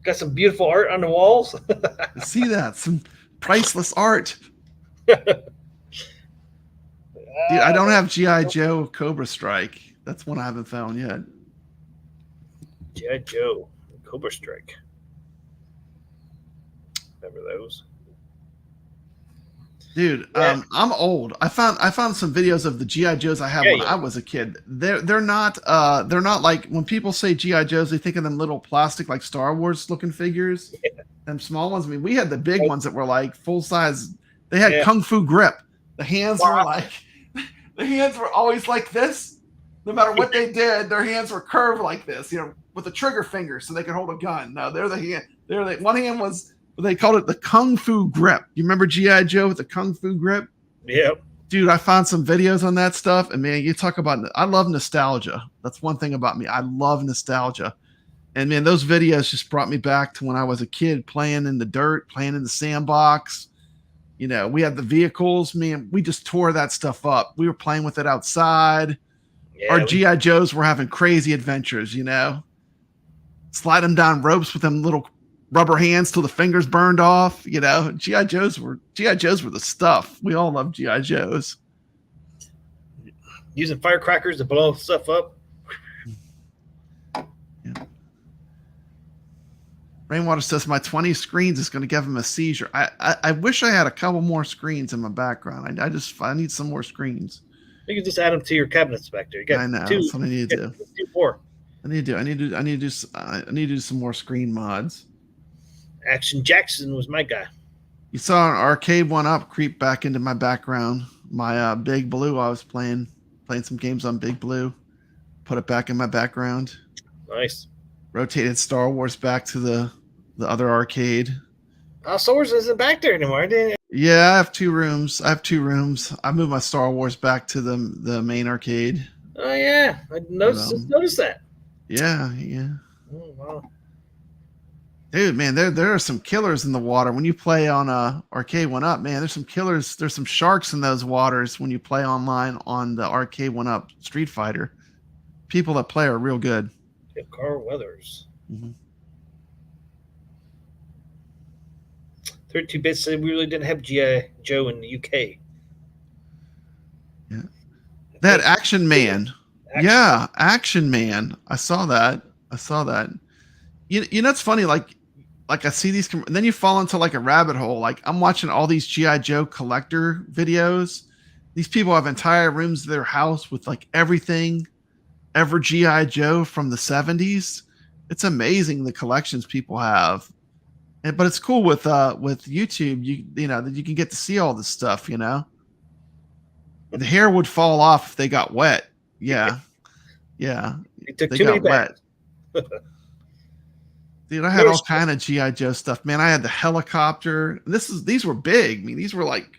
Got some beautiful art on the walls. See that? Some priceless art. Dude, I don't have G.I. Joe Cobra Strike. That's one I haven't found yet. G.I. Joe Cobra Strike. Remember those? Dude, yeah. I'm old. I found some videos of the G.I. Joes I had when I was a kid. They're not like when people say G.I. Joes, they think of them little plastic like Star Wars looking figures. Yeah. Them small ones. I mean, we had the big ones that were like full size. They had kung fu grip. The hands were always like this. No matter what they did, their hands were curved like this, with a trigger finger so they could hold a gun. No, one hand was, they called it the Kung Fu grip. You remember G.I. Joe with the Kung Fu grip? Yep. Dude, I found some videos on that stuff. And man, you talk about, I love nostalgia. That's one thing about me. I love nostalgia. And man, those videos just brought me back to when I was a kid playing in the dirt, playing in the sandbox. We had the vehicles. Man, we just tore that stuff up. We were playing with it outside. Yeah, our G.I. Joes were having crazy adventures, slide them down ropes with them little rubber hands till the fingers burned off. G.I. Joes were the stuff. We all love G.I. Joes. Using firecrackers to blow stuff up. Yeah. Rainwater says my 20 screens is going to give him a seizure. I wish I had a couple more screens in my background. I need some more screens. You can just add them to your cabinets back there. You got I know. That's what I need to do. 4. I need to do some more screen mods. Action Jackson was my guy. You saw an arcade one up creep back into my background. My Big Blue. I was playing some games on Big Blue. Put it back in my background. Nice. Rotated Star Wars back to the other arcade. Star Wars isn't back there anymore. Yeah, I have 2 rooms. I moved my Star Wars back to the main arcade. Oh yeah, I noticed that. Yeah. Oh wow. Dude, man, there are some killers in the water when you play on arcade one up. Man, there's some killers. There's some sharks in those waters when you play online on the arcade one up Street Fighter. People that play are real good. Yeah, Carl Weathers. Mm-hmm. 32 bits said we really didn't have G.I. Joe in the UK. Yeah. That Action Man. Yeah, Action Man. I saw that. It's funny, like I see these, and then you fall into like a rabbit hole. Like I'm watching all these G.I. Joe collector videos. These people have entire rooms of their house with like everything ever G.I. Joe from the 70s. It's amazing the collections people have. But it's cool with YouTube, that you can get to see all this stuff, The hair would fall off if they got wet. Yeah. Yeah. It took too many baths. Dude, I had all kind of G.I. Joe stuff. Man, I had the helicopter. These were big. I mean, these were like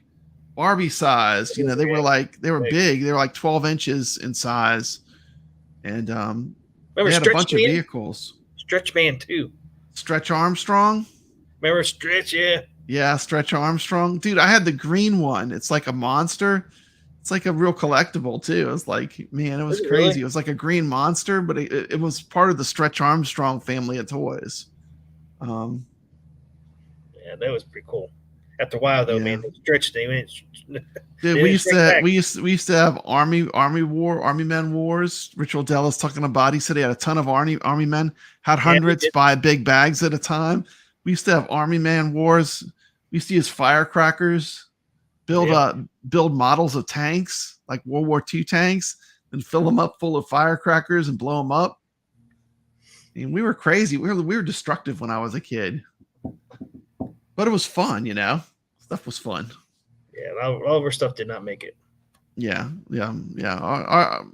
Barbie sized. They were big. They were like 12 inches in size. And they had a bunch of vehicles. Stretch Man too. Stretch Armstrong. Remember Stretch? Yeah. Yeah, Stretch Armstrong. Dude, I had the green one. It's like a monster. It's like a real collectible too. It was like, man, it was crazy. Really? It was like a green monster, but it was part of the Stretch Armstrong family of toys. Yeah, that was pretty cool. After a while, though, Yeah. man, they stretched. They went. Dude, we used to have army men wars. Ritual Della's talking about. He said he had a ton of army men, had hundreds, buy big bags at a time. We used to have army man wars. We used to use firecrackers, build models of tanks like World War II tanks, and fill them up full of firecrackers and blow them up. I mean, we were crazy. We were destructive when I was a kid, but it was fun, you know. Stuff was fun. Yeah, all of our stuff did not make it. Yeah. Our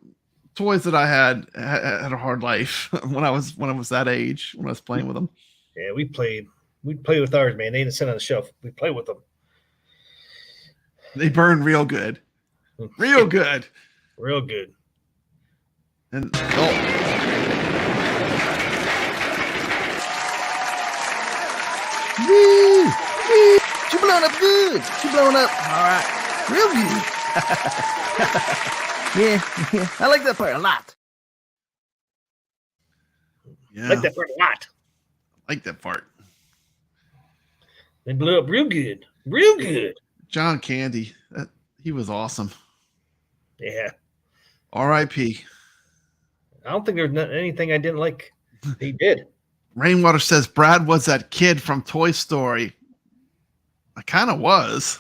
toys that I had a hard life when I was that age, when I was playing with them. Yeah, we'd play with ours, man. They didn't sit on the shelf. We play with them. They burn real good. Real good. Real good. And Woo! She blowing up good. She blowing up. All right. Real good. yeah. I like that part a lot. yeah, I like that part a lot. like that part. They blew up real good. Real good. John Candy, he was awesome. Yeah. R.I.P. I don't think there's anything I didn't like. He did. Rainwater says Brad was that kid from Toy Story. I kind of was.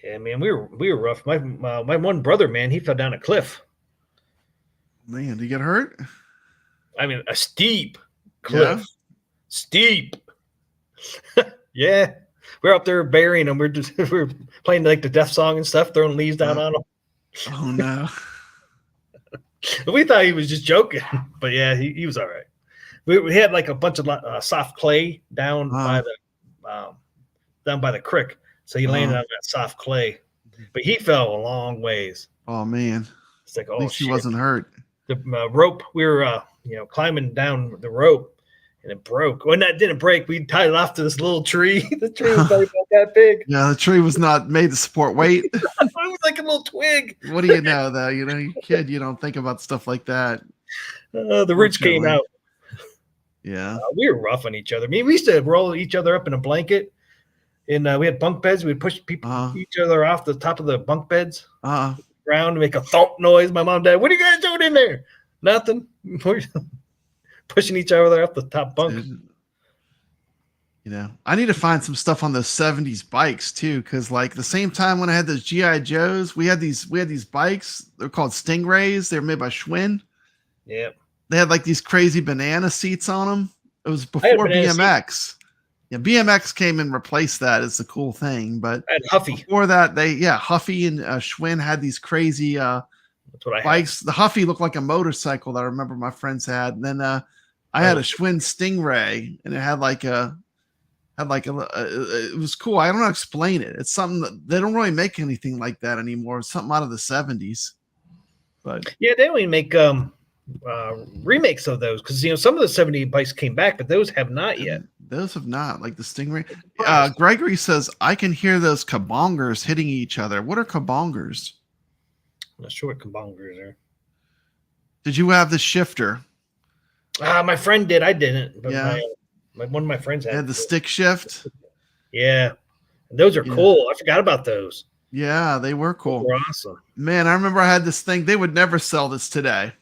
Yeah, man, we were rough. My one brother, man, he fell down a cliff. Man, did he get hurt? I mean, a steep cliff. Yeah. Steep. Yeah. We're up there burying him. We're playing like the death song and stuff, throwing leaves down on him. Oh no. We thought he was just joking, but yeah, he was all right. We had like a bunch of soft clay down by the creek, so he landed on that soft clay, but he fell a long ways. Oh man. It's like, At least he wasn't hurt. The rope, we were climbing down the rope, and it broke. When that didn't break, we tied it off to this little tree. The tree was probably about that big. Yeah, the tree was not made to support weight. It was like a little twig. What do you know, though? You know, you kid, you don't think about stuff like that. The roots came out. Yeah. We were rough on each other. I mean, we used to roll each other up in a blanket, and we had bunk beds. We'd push each other off the top of the bunk beds around to make a thump noise. My mom and dad, what are you guys doing in there? Nothing. Pushing each other off the top bunk. Dude. You know, I need to find some stuff on those 70s bikes too, because like the same time when I had those GI Joes, we had these bikes. They're called Stingrays. They were made by Schwinn. Yeah. They had like these crazy banana seats on them. It was before BMX. Yeah, BMX came and replaced that as the cool thing. But Huffy. Before that, Huffy and Schwinn had these crazy that's what I bikes. Had. The Huffy looked like a motorcycle that I remember my friends had. And then I had a Schwinn Stingray, and it had it was cool. I don't know how to explain it. It's something that they don't really make anything like that anymore. It's something out of the 70s. But yeah, they only make remakes of those because some of the 70 bikes came back, but those have not yet. Those have not, like the Stingray. Gregory says, I can hear those kabongers hitting each other. What are kabongers? I'm not sure what kabongers are. Did you have the shifter? My friend did. I didn't. But yeah. One of my friends had the stick shift. Yeah. And those are cool. I forgot about those. Yeah, they were cool. They were awesome. Man, I remember I had this thing. They would never sell this today.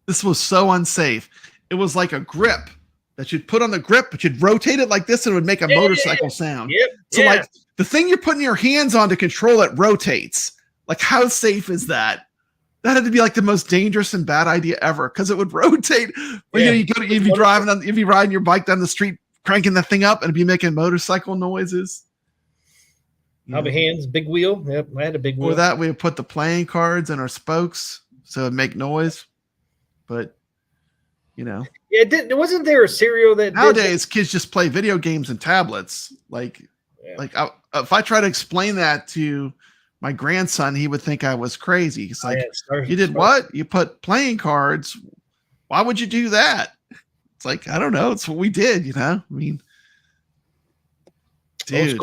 This was so unsafe. It was like a grip that you'd put on the grip, but you'd rotate it like this and it would make a motorcycle sound. Yep. So like the thing you're putting your hands on to control it rotates. Like how safe is that? That had to be like the most dangerous and bad idea ever because it would rotate. But you'd be riding your bike down the street, cranking that thing up and it'd be making motorcycle noises. Have hands, big wheel. Yep, I had a big wheel. For that, we would put the playing cards in our spokes so it'd make noise. But wasn't there a serial that nowadays kids just play video games and tablets? If I try to explain that to my grandson, he would think I was crazy. He's like, you did what? You put playing cards. Why would you do that? It's like, I don't know. It's what we did, I mean, dude.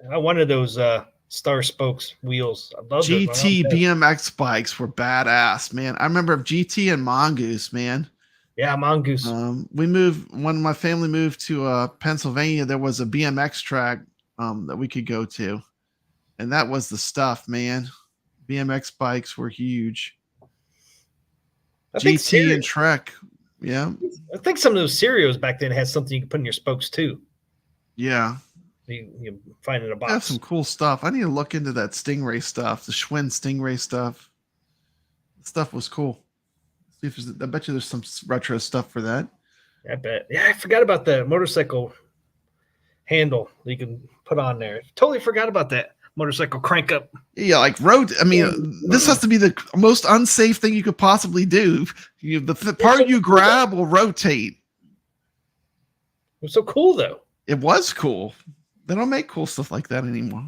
I wanted those Star Spokes wheels. I love GT BMX bikes were badass, man. I remember GT and Mongoose, man. Yeah, Mongoose. We moved when my family moved to Pennsylvania. There was a BMX track that we could go to, and that was the stuff, man. BMX bikes were huge. I think GT and Trek, yeah, I think some of those cereals back then had something you could put in your spokes too. yeah. You find in a They have box. some cool stuff. I need to look into that Stingray stuff, the Schwinn Stingray stuff. The stuff was cool. See if I bet you there's some retro stuff for that. I bet. Yeah, I forgot about the motorcycle handle that you can put on there. Totally forgot about that motorcycle crank up. Yeah, like I mean, this has to be the most unsafe thing you could possibly do. The part you grab will rotate. It was so cool though. It was cool. They don't make cool stuff like that anymore.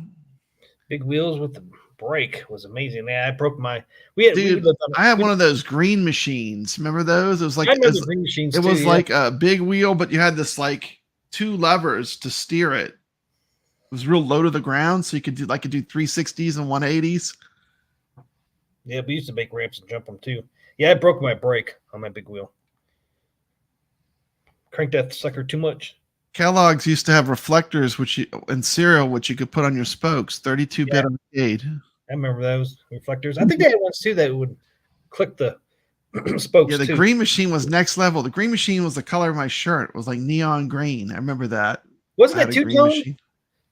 Big wheels with the brake was amazing. Yeah, I broke my. I had one of those green machines. Remember those? It was like I remember green machines. It too, was yeah. like a big wheel, but you had this like 2 levers to steer it. It was real low to the ground, so you could do 360s and 180s. Yeah, we used to make ramps and jump them too. Yeah, I broke my brake on my big wheel. Cranked that sucker too much. Kellogg's used to have reflectors, and cereal, which you could put on your spokes. 32-bit arcade. I remember those reflectors. I think they had ones too that would click the spokes. Yeah, the too. green machine was next level. The green machine was the color of my shirt. It was like neon green. I remember that. Wasn't that two-tone?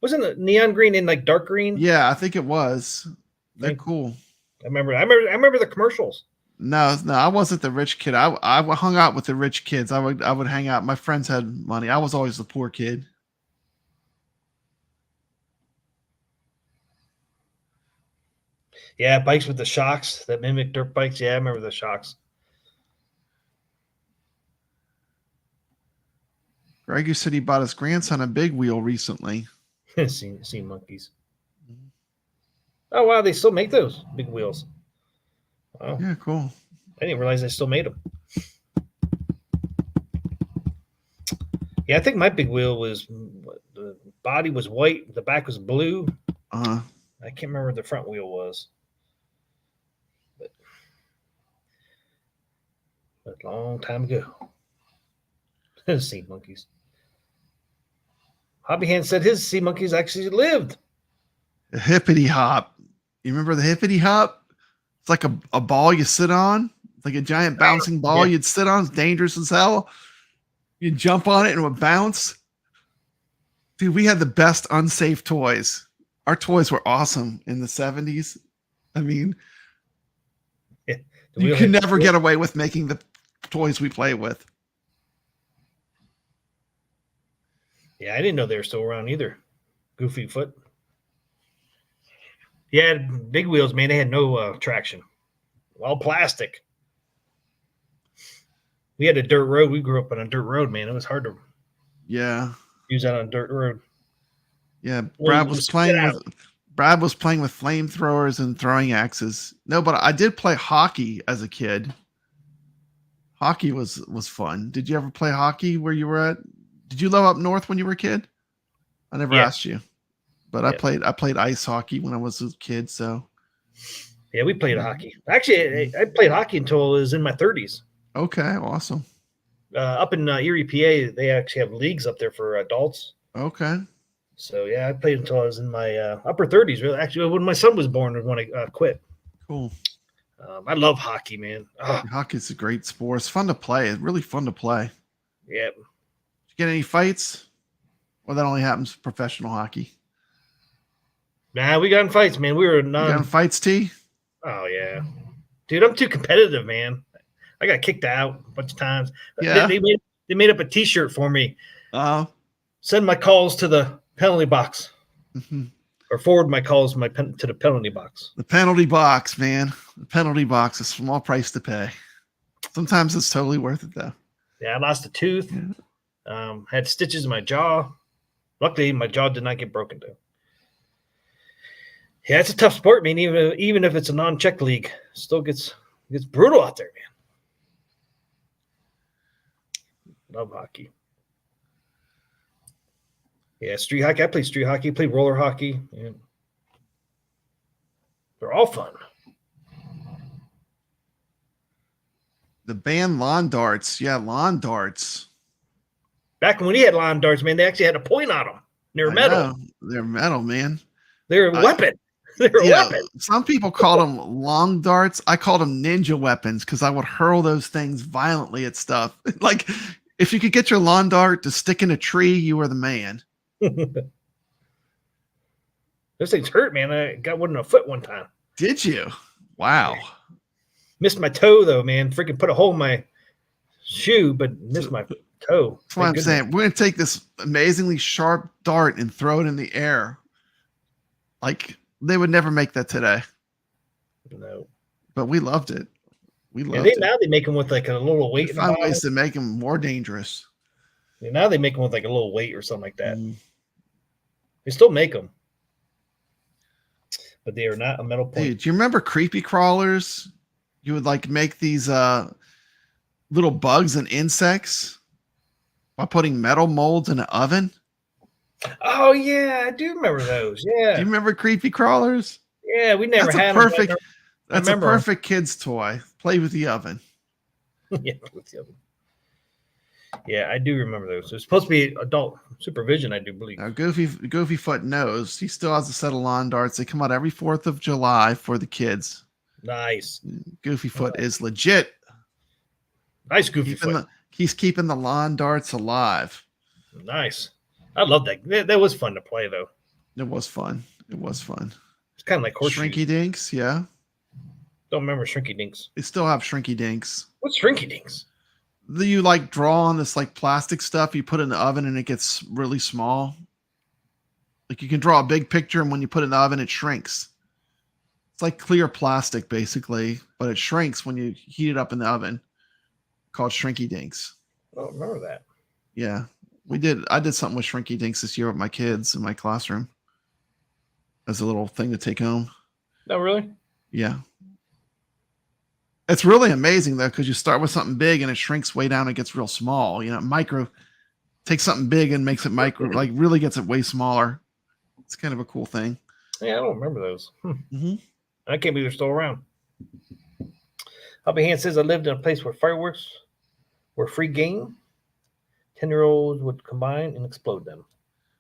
Wasn't it neon green and like dark green? Yeah, I think it was. They're cool. I remember the commercials. No, I wasn't the rich kid. I hung out with the rich kids. I would hang out. My friends had money. I was always the poor kid. Yeah, bikes with the shocks that mimic dirt bikes. Yeah, I remember the shocks. Gregor said he bought his grandson a big wheel recently. Seen monkeys. Oh wow, they still make those big wheels. Wow. Yeah, cool. I didn't realize they still made them. Yeah, I think my big wheel was the body was white, the back was blue. I can't remember what the front wheel was. But a long time ago. Sea monkeys. Hobby Hand said his sea monkeys actually lived. A hippity hop. You remember the hippity hop? It's like a ball you sit on. It's like a giant bouncing ball you'd sit on. It's dangerous as hell. You'd jump on it and it would bounce. Dude, we had the best unsafe toys. Our toys were awesome in the 70s. I mean, you could never get away with making the toys we play with. Yeah, I didn't know they were still around either. Goofy Foot. Yeah, big wheels, man. They had no traction. All plastic. We had a dirt road. We grew up on a dirt road, man. It was hard to use that on a dirt road. Yeah, Brad was playing with flamethrowers and throwing axes. No, but I did play hockey as a kid. Hockey was fun. Did you ever play hockey where you were at? Did you live up north when you were a kid? I never asked you. But I played ice hockey when I was a kid, so yeah, we played hockey. Actually, I played hockey until I was in my 30s. Okay, awesome. Up in Erie, PA, they actually have leagues up there for adults. Okay. So yeah, I played until I was in my upper 30s. Really, actually, when my son was born, was when I quit. Cool. I love hockey, man. Hockey's a great sport. It's fun to play. It's really fun to play. Yeah. Did you get any fights? Or that only happens for professional hockey? Nah, we got in fights, man. We were You got in fights, T? Oh yeah, dude, I'm too competitive, man. I got kicked out a bunch of times. Yeah. They made up a T-shirt for me. Send my calls to the penalty box, or forward my calls to the penalty box. The penalty box, man. The penalty box is a small price to pay. Sometimes it's totally worth it, though. Yeah, I lost a tooth. Had stitches in my jaw. Luckily, my jaw did not get broken, though. Yeah, it's a tough sport, man. Even if it's a non-check league, it still gets brutal out there, man. Love hockey. Yeah, street hockey. I played street hockey. Played roller hockey. Yeah. They're all fun. The band lawn darts. Yeah, lawn darts. Back when we had lawn darts, man, they actually had a point on them. They were metal. Know. They're metal, man. They're a weapon. They're a weapon. Some people called them long darts. I called them ninja weapons because I would hurl those things violently at stuff. Like, if you could get your lawn dart to stick in a tree, you were the man. Those things hurt, man. I got one in a foot one time. Did you? Wow. Missed my toe, though, man. Freaking put a hole in my shoe, but missed my toe. That's what I'm saying. We're going to take this amazingly sharp dart and throw it in the air. Like, they would never make that today. No. But we loved it. We loved it. Now they make them with like a little weight. Find ways to make them more dangerous. Yeah, now they make them with like a little weight or something like that. They still make them. But they are not a metal point. Dude, do you remember creepy crawlers? You would like make these little bugs and insects by putting metal molds in an oven. Oh yeah, I do remember those. Yeah. Do you remember creepy crawlers? Yeah, we never had perfect. them. That's a perfect kid's toy. Play with the oven. Yeah, with the oven. Yeah, I do remember those. It's supposed to be adult supervision, I do believe. Now, Goofy Foot knows he still has a set of lawn darts. They come out every 4th of July for the kids. Nice. Goofy Foot is legit. Nice Goofy Foot. He's keeping the lawn darts alive. Nice. I love that. That was fun to play, though. It was fun. It was fun. It's kind of like horseshoes. Shrinky Dinks, yeah. Don't remember Shrinky Dinks. They still have Shrinky Dinks. What's Shrinky Dinks? You like draw on this like plastic stuff, you put it in the oven and it gets really small. Like you can draw a big picture and when you put it in the oven, it shrinks. It's like clear plastic basically, but it shrinks when you heat it up in the oven. Called Shrinky Dinks. I don't remember that. Yeah. I did something with Shrinky Dinks this year with my kids in my classroom. As a little thing to take home. Oh, really? Yeah. It's really amazing though, because you start with something big and it shrinks way down and gets real small. You know, takes something big and makes it micro, like really gets it way smaller. It's kind of a cool thing. Yeah, I don't remember those. Mm-hmm. I can't believe they're still around. Hubby Hand says I lived in a place where fireworks were free game. 10-year-olds would combine and explode them.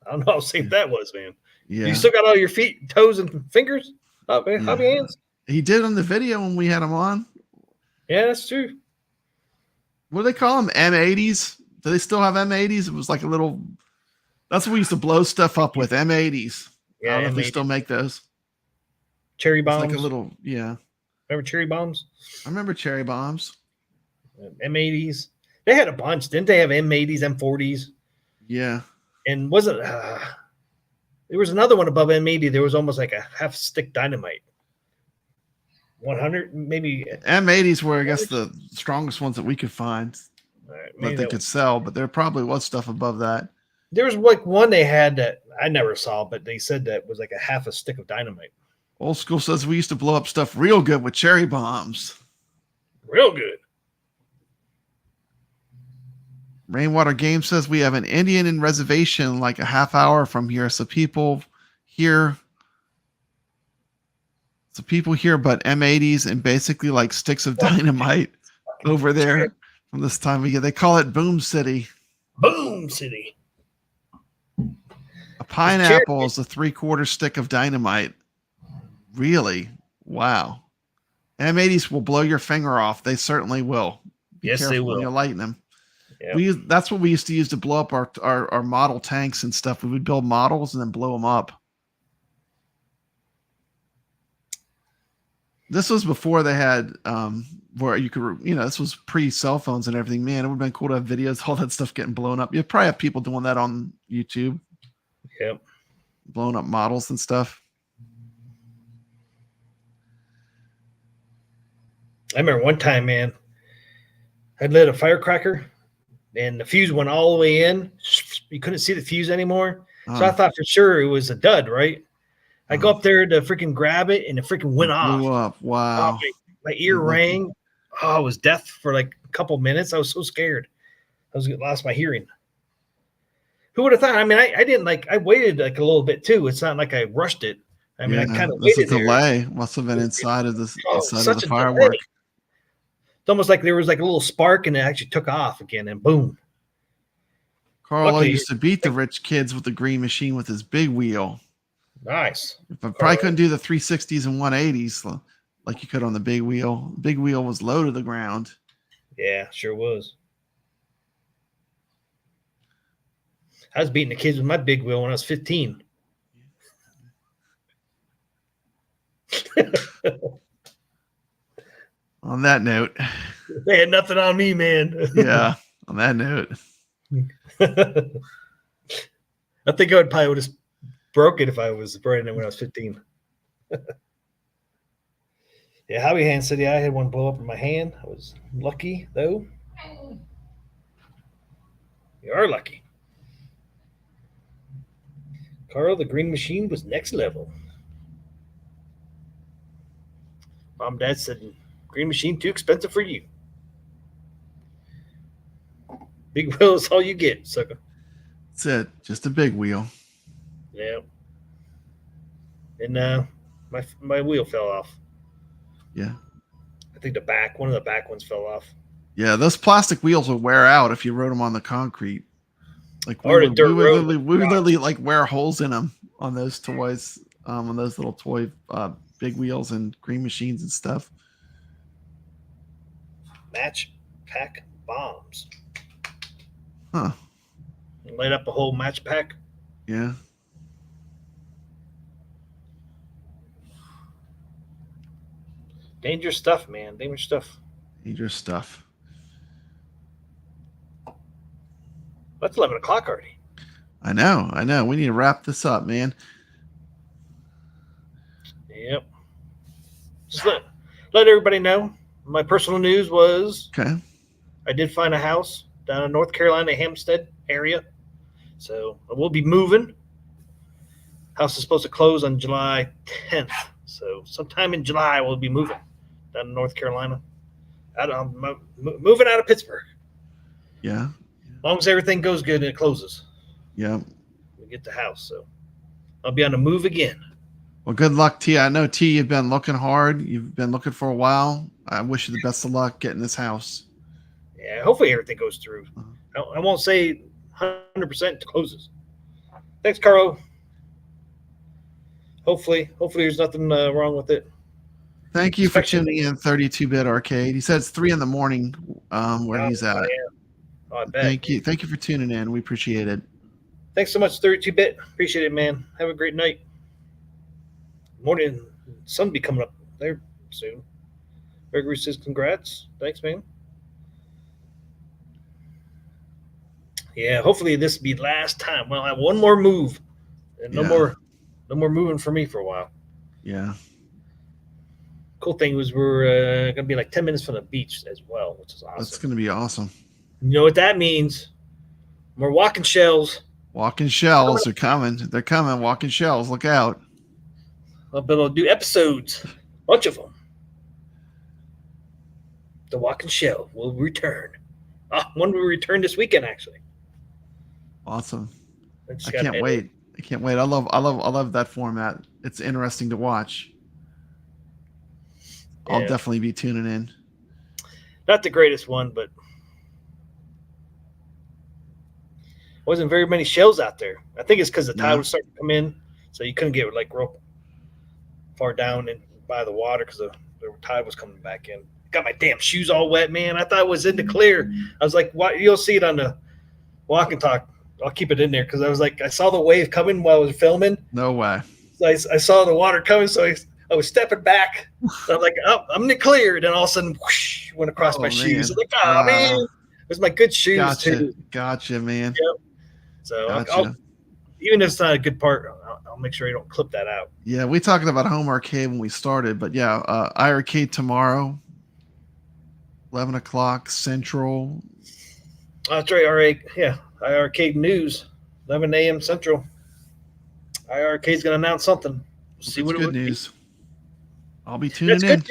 I don't know how safe that was, man. Yeah. You still got all your feet, toes, and fingers? Hubby Hands? He did on the video when we had him on. Yeah, that's true. What do they call them? M80s? Do they still have M80s? It was like a little. That's what we used to blow stuff up with. M80s. Yeah, I don't know if they still make those. Cherry bombs. It's like a little, yeah. Remember cherry bombs? I remember cherry bombs. M80s. They had a bunch. Didn't they have M80s, M40s? Yeah. And wasn't there was another one above M80? There was almost like a half stick dynamite. 100 maybe. M80s were, I guess, the strongest ones that we could find that they could sell, but there probably was stuff above that. There was like one they had that I never saw, but they said that was like a half a stick of dynamite. Old School says we used to blow up stuff real good with cherry bombs. Real good. Rainwater Game says we have an Indian in reservation like a half hour from here, so people here but M80s and basically like sticks of dynamite over there from this time of year. They call it Boom City. Boom City. A pineapple is a 3/4 stick of dynamite. Really? Wow. M80s will blow your finger off. They certainly will. Yes, they will. When you lighten them. Yep. That's what we used to use to blow up our model tanks and stuff. We would build models and then blow them up. This was before they had where you could, this was pre-cell phones and everything. Man, it would have been cool to have videos, all that stuff getting blown up. You probably have people doing that on YouTube. Yep. Blowing up models and stuff. I remember one time, man, I lit a firecracker and the fuse went all the way in. You couldn't see the fuse anymore. So I thought for sure it was a dud, right? I go up there to freaking grab it and it freaking went off. Blew up. Wow. Oh, my ear rang. Oh, it was death for like a couple minutes. I was so scared. I lost my hearing. Who would have thought? I mean, I didn't I waited like a little bit too. It's not like I rushed it. I mean, I kind of waited. The delay must have been inside of the firework. Delay. almost like there was like a little spark and it actually took off again and boom. Carlo Luckily, used to beat the rich kids with the green machine with his big wheel. Nice. But probably couldn't do the 360s and 180s like you could on the big wheel. The big wheel was low to the ground. Yeah, sure was. I was beating the kids with my big wheel when I was 15. On that note. They had nothing on me, man. Yeah, on that note. I think I would have broke it if I was running it when I was 15. Yeah, Hobby Hand said, yeah, I had one blow up in my hand. I was lucky, though. You are lucky. Carl, the green machine was next level. Mom and Dad said, green machine too expensive for you. Big wheel is all you get, sucker. That's it. Just a big wheel. Yeah. And my wheel fell off. Yeah. I think one of the back ones fell off. Yeah, those plastic wheels would wear out if you rode them on the concrete. Like we would literally like wear holes in them on those toys, on those little toy big wheels and green machines and stuff. Match pack bombs. Huh. Light up a whole match pack. Yeah. Dangerous stuff, man. Dangerous stuff. Dangerous stuff. That's 11 o'clock already. I know. We need to wrap this up, man. Yep. Just let everybody know. My personal news was I did find a house down in North Carolina, Hampstead area. So I will be moving. House is supposed to close on July 10th. So sometime in July we'll be moving down in North Carolina. Moving out of Pittsburgh. Yeah. As long as everything goes good and it closes. Yeah. We get the house. So I'll be on the move again. Well, good luck, T. I know, T, you've been looking hard. You've been looking for a while. I wish you the best of luck getting this house. Yeah, hopefully everything goes through. I won't say 100% closes. Thanks, Carlo. Hopefully there's nothing wrong with it. Thank you for tuning in 32-Bit Arcade. He said it's 3 in the morning where he's at. Oh, I bet. Thank you for tuning in. We appreciate it. Thanks so much, 32-Bit. Appreciate it, man. Have a great night. Morning, sun be coming up there soon. Gregory says congrats. Thanks, man. Yeah, hopefully this will be last time. Well, I have one more move, and no more moving for me for a while. Yeah. Cool thing was we're gonna be like 10 minutes from the beach as well, which is awesome. That's gonna be awesome. You know what that means? More walking shells. Walking shells are coming. They're coming. Walking shells. Look out. I'll be able to do episodes, a bunch of them. The walking shell will return. One will return this weekend, actually. Awesome. I can't wait. I love that format. It's interesting to watch. I'll definitely be tuning in. Not the greatest one, but wasn't very many shells out there. I think it's because the tide was starting to come in, so you couldn't get like real far down and by the water because the tide was coming back in. Got my damn shoes all wet, man. I thought it was in the clear. I was like, "What?" You'll see it on the walk and talk. I'll keep it in there because I was like, I saw the wave coming while I was filming. No way. So I saw the water coming, so I was stepping back. So I'm like, "Oh, I'm in the clear." And then all of a sudden, whoosh, went across my shoes. I'm like, "Oh man, it was my good shoes too." Gotcha, man. Yep. So even if it's not a good part, I'll make sure I don't clip that out. Yeah, we talked about home arcade when we started, but yeah, iircade tomorrow, 11 o'clock Central. That's right. All right. Yeah. iircade news, 11 a.m. Central. iircade's going to announce something. We'll see what it would news. Be. I'll be tuning in.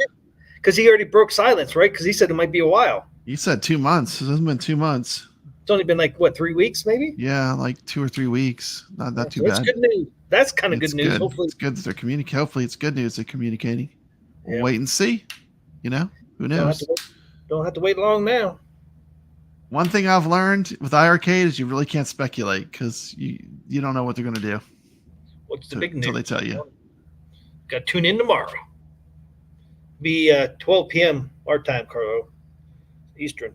Because he already broke silence, right? Because he said it might be a while. You said 2 months. It hasn't been 2 months. It's only been like, what, 3 weeks maybe? Yeah, like 2 or 3 weeks. Not too bad. That's good news. That's kind of good news. Good. Hopefully. It's good that they're communicating. Hopefully it's good news they're communicating. We'll wait and see. You know, who knows? Don't have to wait long now. One thing I've learned with iArcade is you really can't speculate because you don't know what they're going to do. What's the big news? Until they tell you. Got to tune in tomorrow. Be 12 p.m. our time, Carlo, Eastern.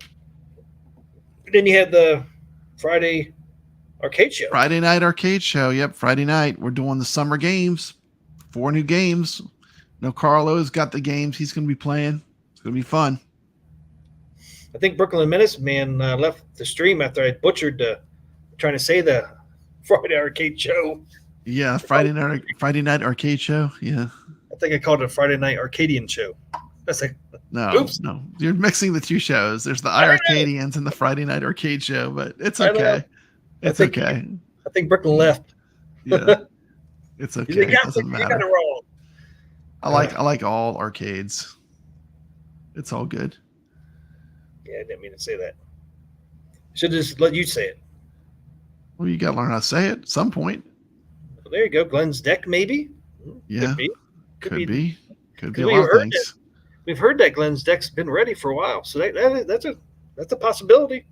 Then you have the Friday arcade show. Friday night arcade show. Yep, Friday night. We're doing the summer games. 4 new games. No, Carlo's got the games he's going to be playing. It's going to be fun. I think Brooklyn Menace man left the stream after I butchered trying to say the Friday arcade show. Yeah, Friday night arcade show. Yeah. I think I called it a Friday night Arcadian show. That's like no. You're mixing the two shows. There's the iArcadians and the Friday night arcade show, but it's okay. It's okay. I think Brooklyn left. Yeah. It's okay. It doesn't matter. You got it wrong. I like all arcades. It's all good. Yeah, I didn't mean to say that. Should just let you say it. Well, you got to learn how to say it at some point. Well, there you go. Glenn's deck, maybe. Yeah. Could be a we lot of things. We've heard that Glenn's deck's been ready for a while, so that's a possibility.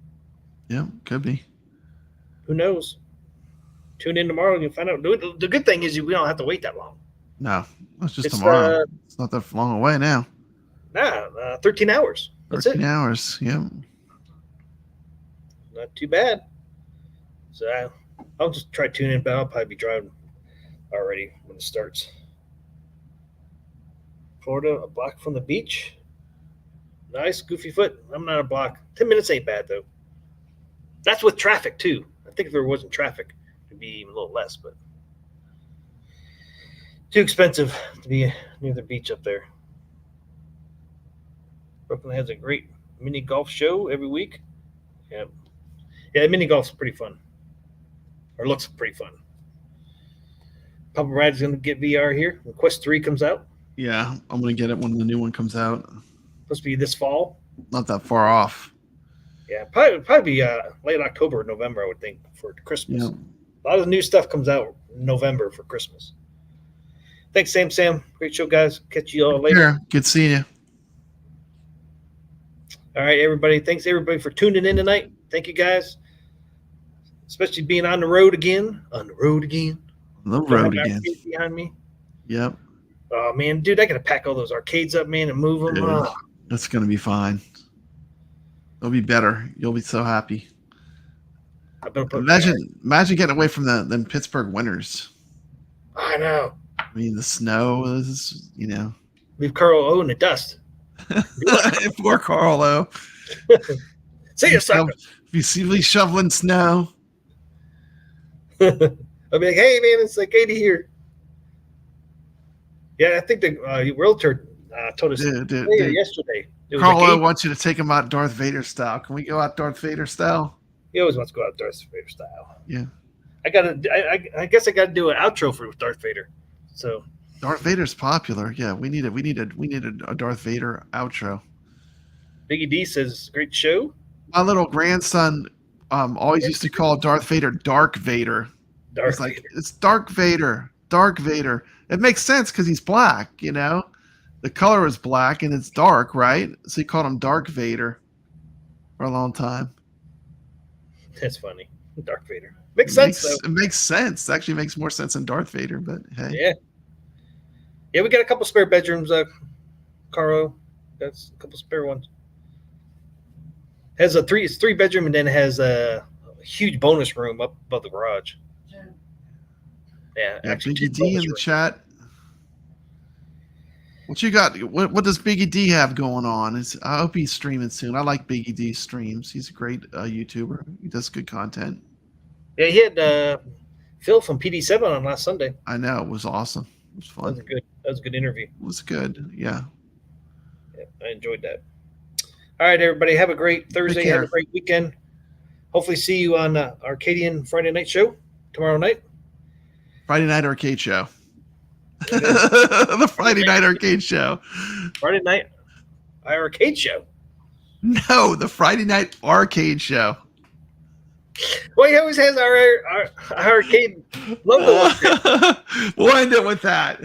Yeah, could be. Who knows? Tune in tomorrow and you'll find out. The good thing is we don't have to wait that long. No, it's just tomorrow. It's not that long away now. 13 hours. That's 13 hours. Yeah. Not too bad. So I'll just try tuning in, but I'll probably be driving already when it starts. Florida, a block from the beach. Nice, goofy foot. I'm not a block. 10 minutes ain't bad, though. That's with traffic, too. I think if there wasn't traffic, it'd be even a little less, but too expensive to be near the beach up there. Brooklyn has a great mini golf show every week. Yeah, mini golf's pretty fun. Or looks pretty fun. Papa Brad's going to get VR here when Quest 3 comes out. Yeah, I'm going to get it when the new one comes out. Supposed to be this fall. Not that far off. Yeah, probably be late October or November, I would think, for Christmas. Yeah. A lot of the new stuff comes out in November for Christmas. Thanks, Sam. Great show, guys. Catch you all later. Sure. Good seeing you. All right, everybody. Thanks, everybody, for tuning in tonight. Thank you, guys. Especially being on the road again. Behind me. Yep. Oh, man. Dude, I got to pack all those arcades up, man, and move them. Oh. That's going to be fine. It'll be better. You'll be so happy. Imagine getting away from them Pittsburgh winters. I know. I mean, the snow is, Leave Carl O in the dust. Poor Carl O. See you, sucker. If you see me shoveling snow. I'll be like, hey, man, it's like 80 here. Yeah, I think the realtor told us yesterday. Carl O wants you to take him out Darth Vader style. Can we go out Darth Vader style? He always wants to go out Darth Vader style. Yeah. I guess I got to do an outro for Darth Vader. So Darth Vader's popular. Yeah, we needed a Darth Vader outro. Biggie D says, great show. My little grandson always used to call Darth Vader Dark Vader. It's Dark Vader. Dark Vader. It makes sense because he's black, The color is black and it's dark, right? So he called him Dark Vader for a long time. That's funny. Dark Vader. Makes sense, though. It makes sense. It actually makes more sense than Darth Vader, but hey. Yeah. Yeah, we got a couple spare bedrooms, Caro. That's a couple spare ones. Has it's 3-bedroom and then it has a huge bonus room up above the garage. Yeah, actually, Biggie D in the chat. What you got? What does Biggie D have going on? I hope he's streaming soon. I like Biggie D's streams. He's a great YouTuber. He does good content. Yeah, he had Phil from PD7 on last Sunday. I know. It was awesome. It was fun. That was a good interview. It was good. Yeah. Yeah, I enjoyed that. All right, everybody. Have a great Thursday. Have a great weekend. Hopefully see you on Arcadian Friday night show tomorrow night. Friday night arcade show. The Friday night arcade show. Friday night arcade show. No, the Friday night arcade show. Well, he always has our arcade logo up there. We'll end it with that.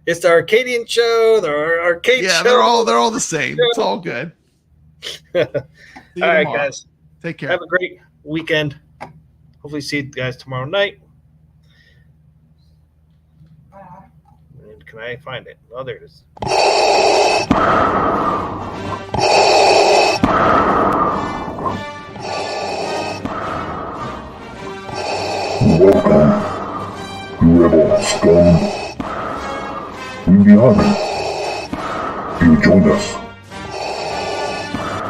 It's the Arcadian show, the arcade show. Yeah, they're all the same. It's all good. See All you right, tomorrow. guys. Take care. Have a great weekend. Hopefully, see you guys tomorrow night. And can I find it? Oh, there it is. Welcome, you rebel scum. We'd be honored if you joined us.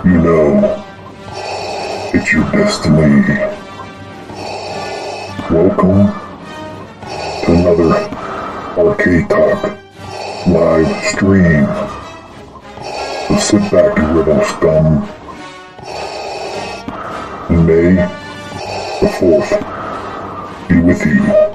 You know, it's your destiny. Welcome to another Arcade Talk live stream. So sit back, you rebel scum. And may the 4th be with you.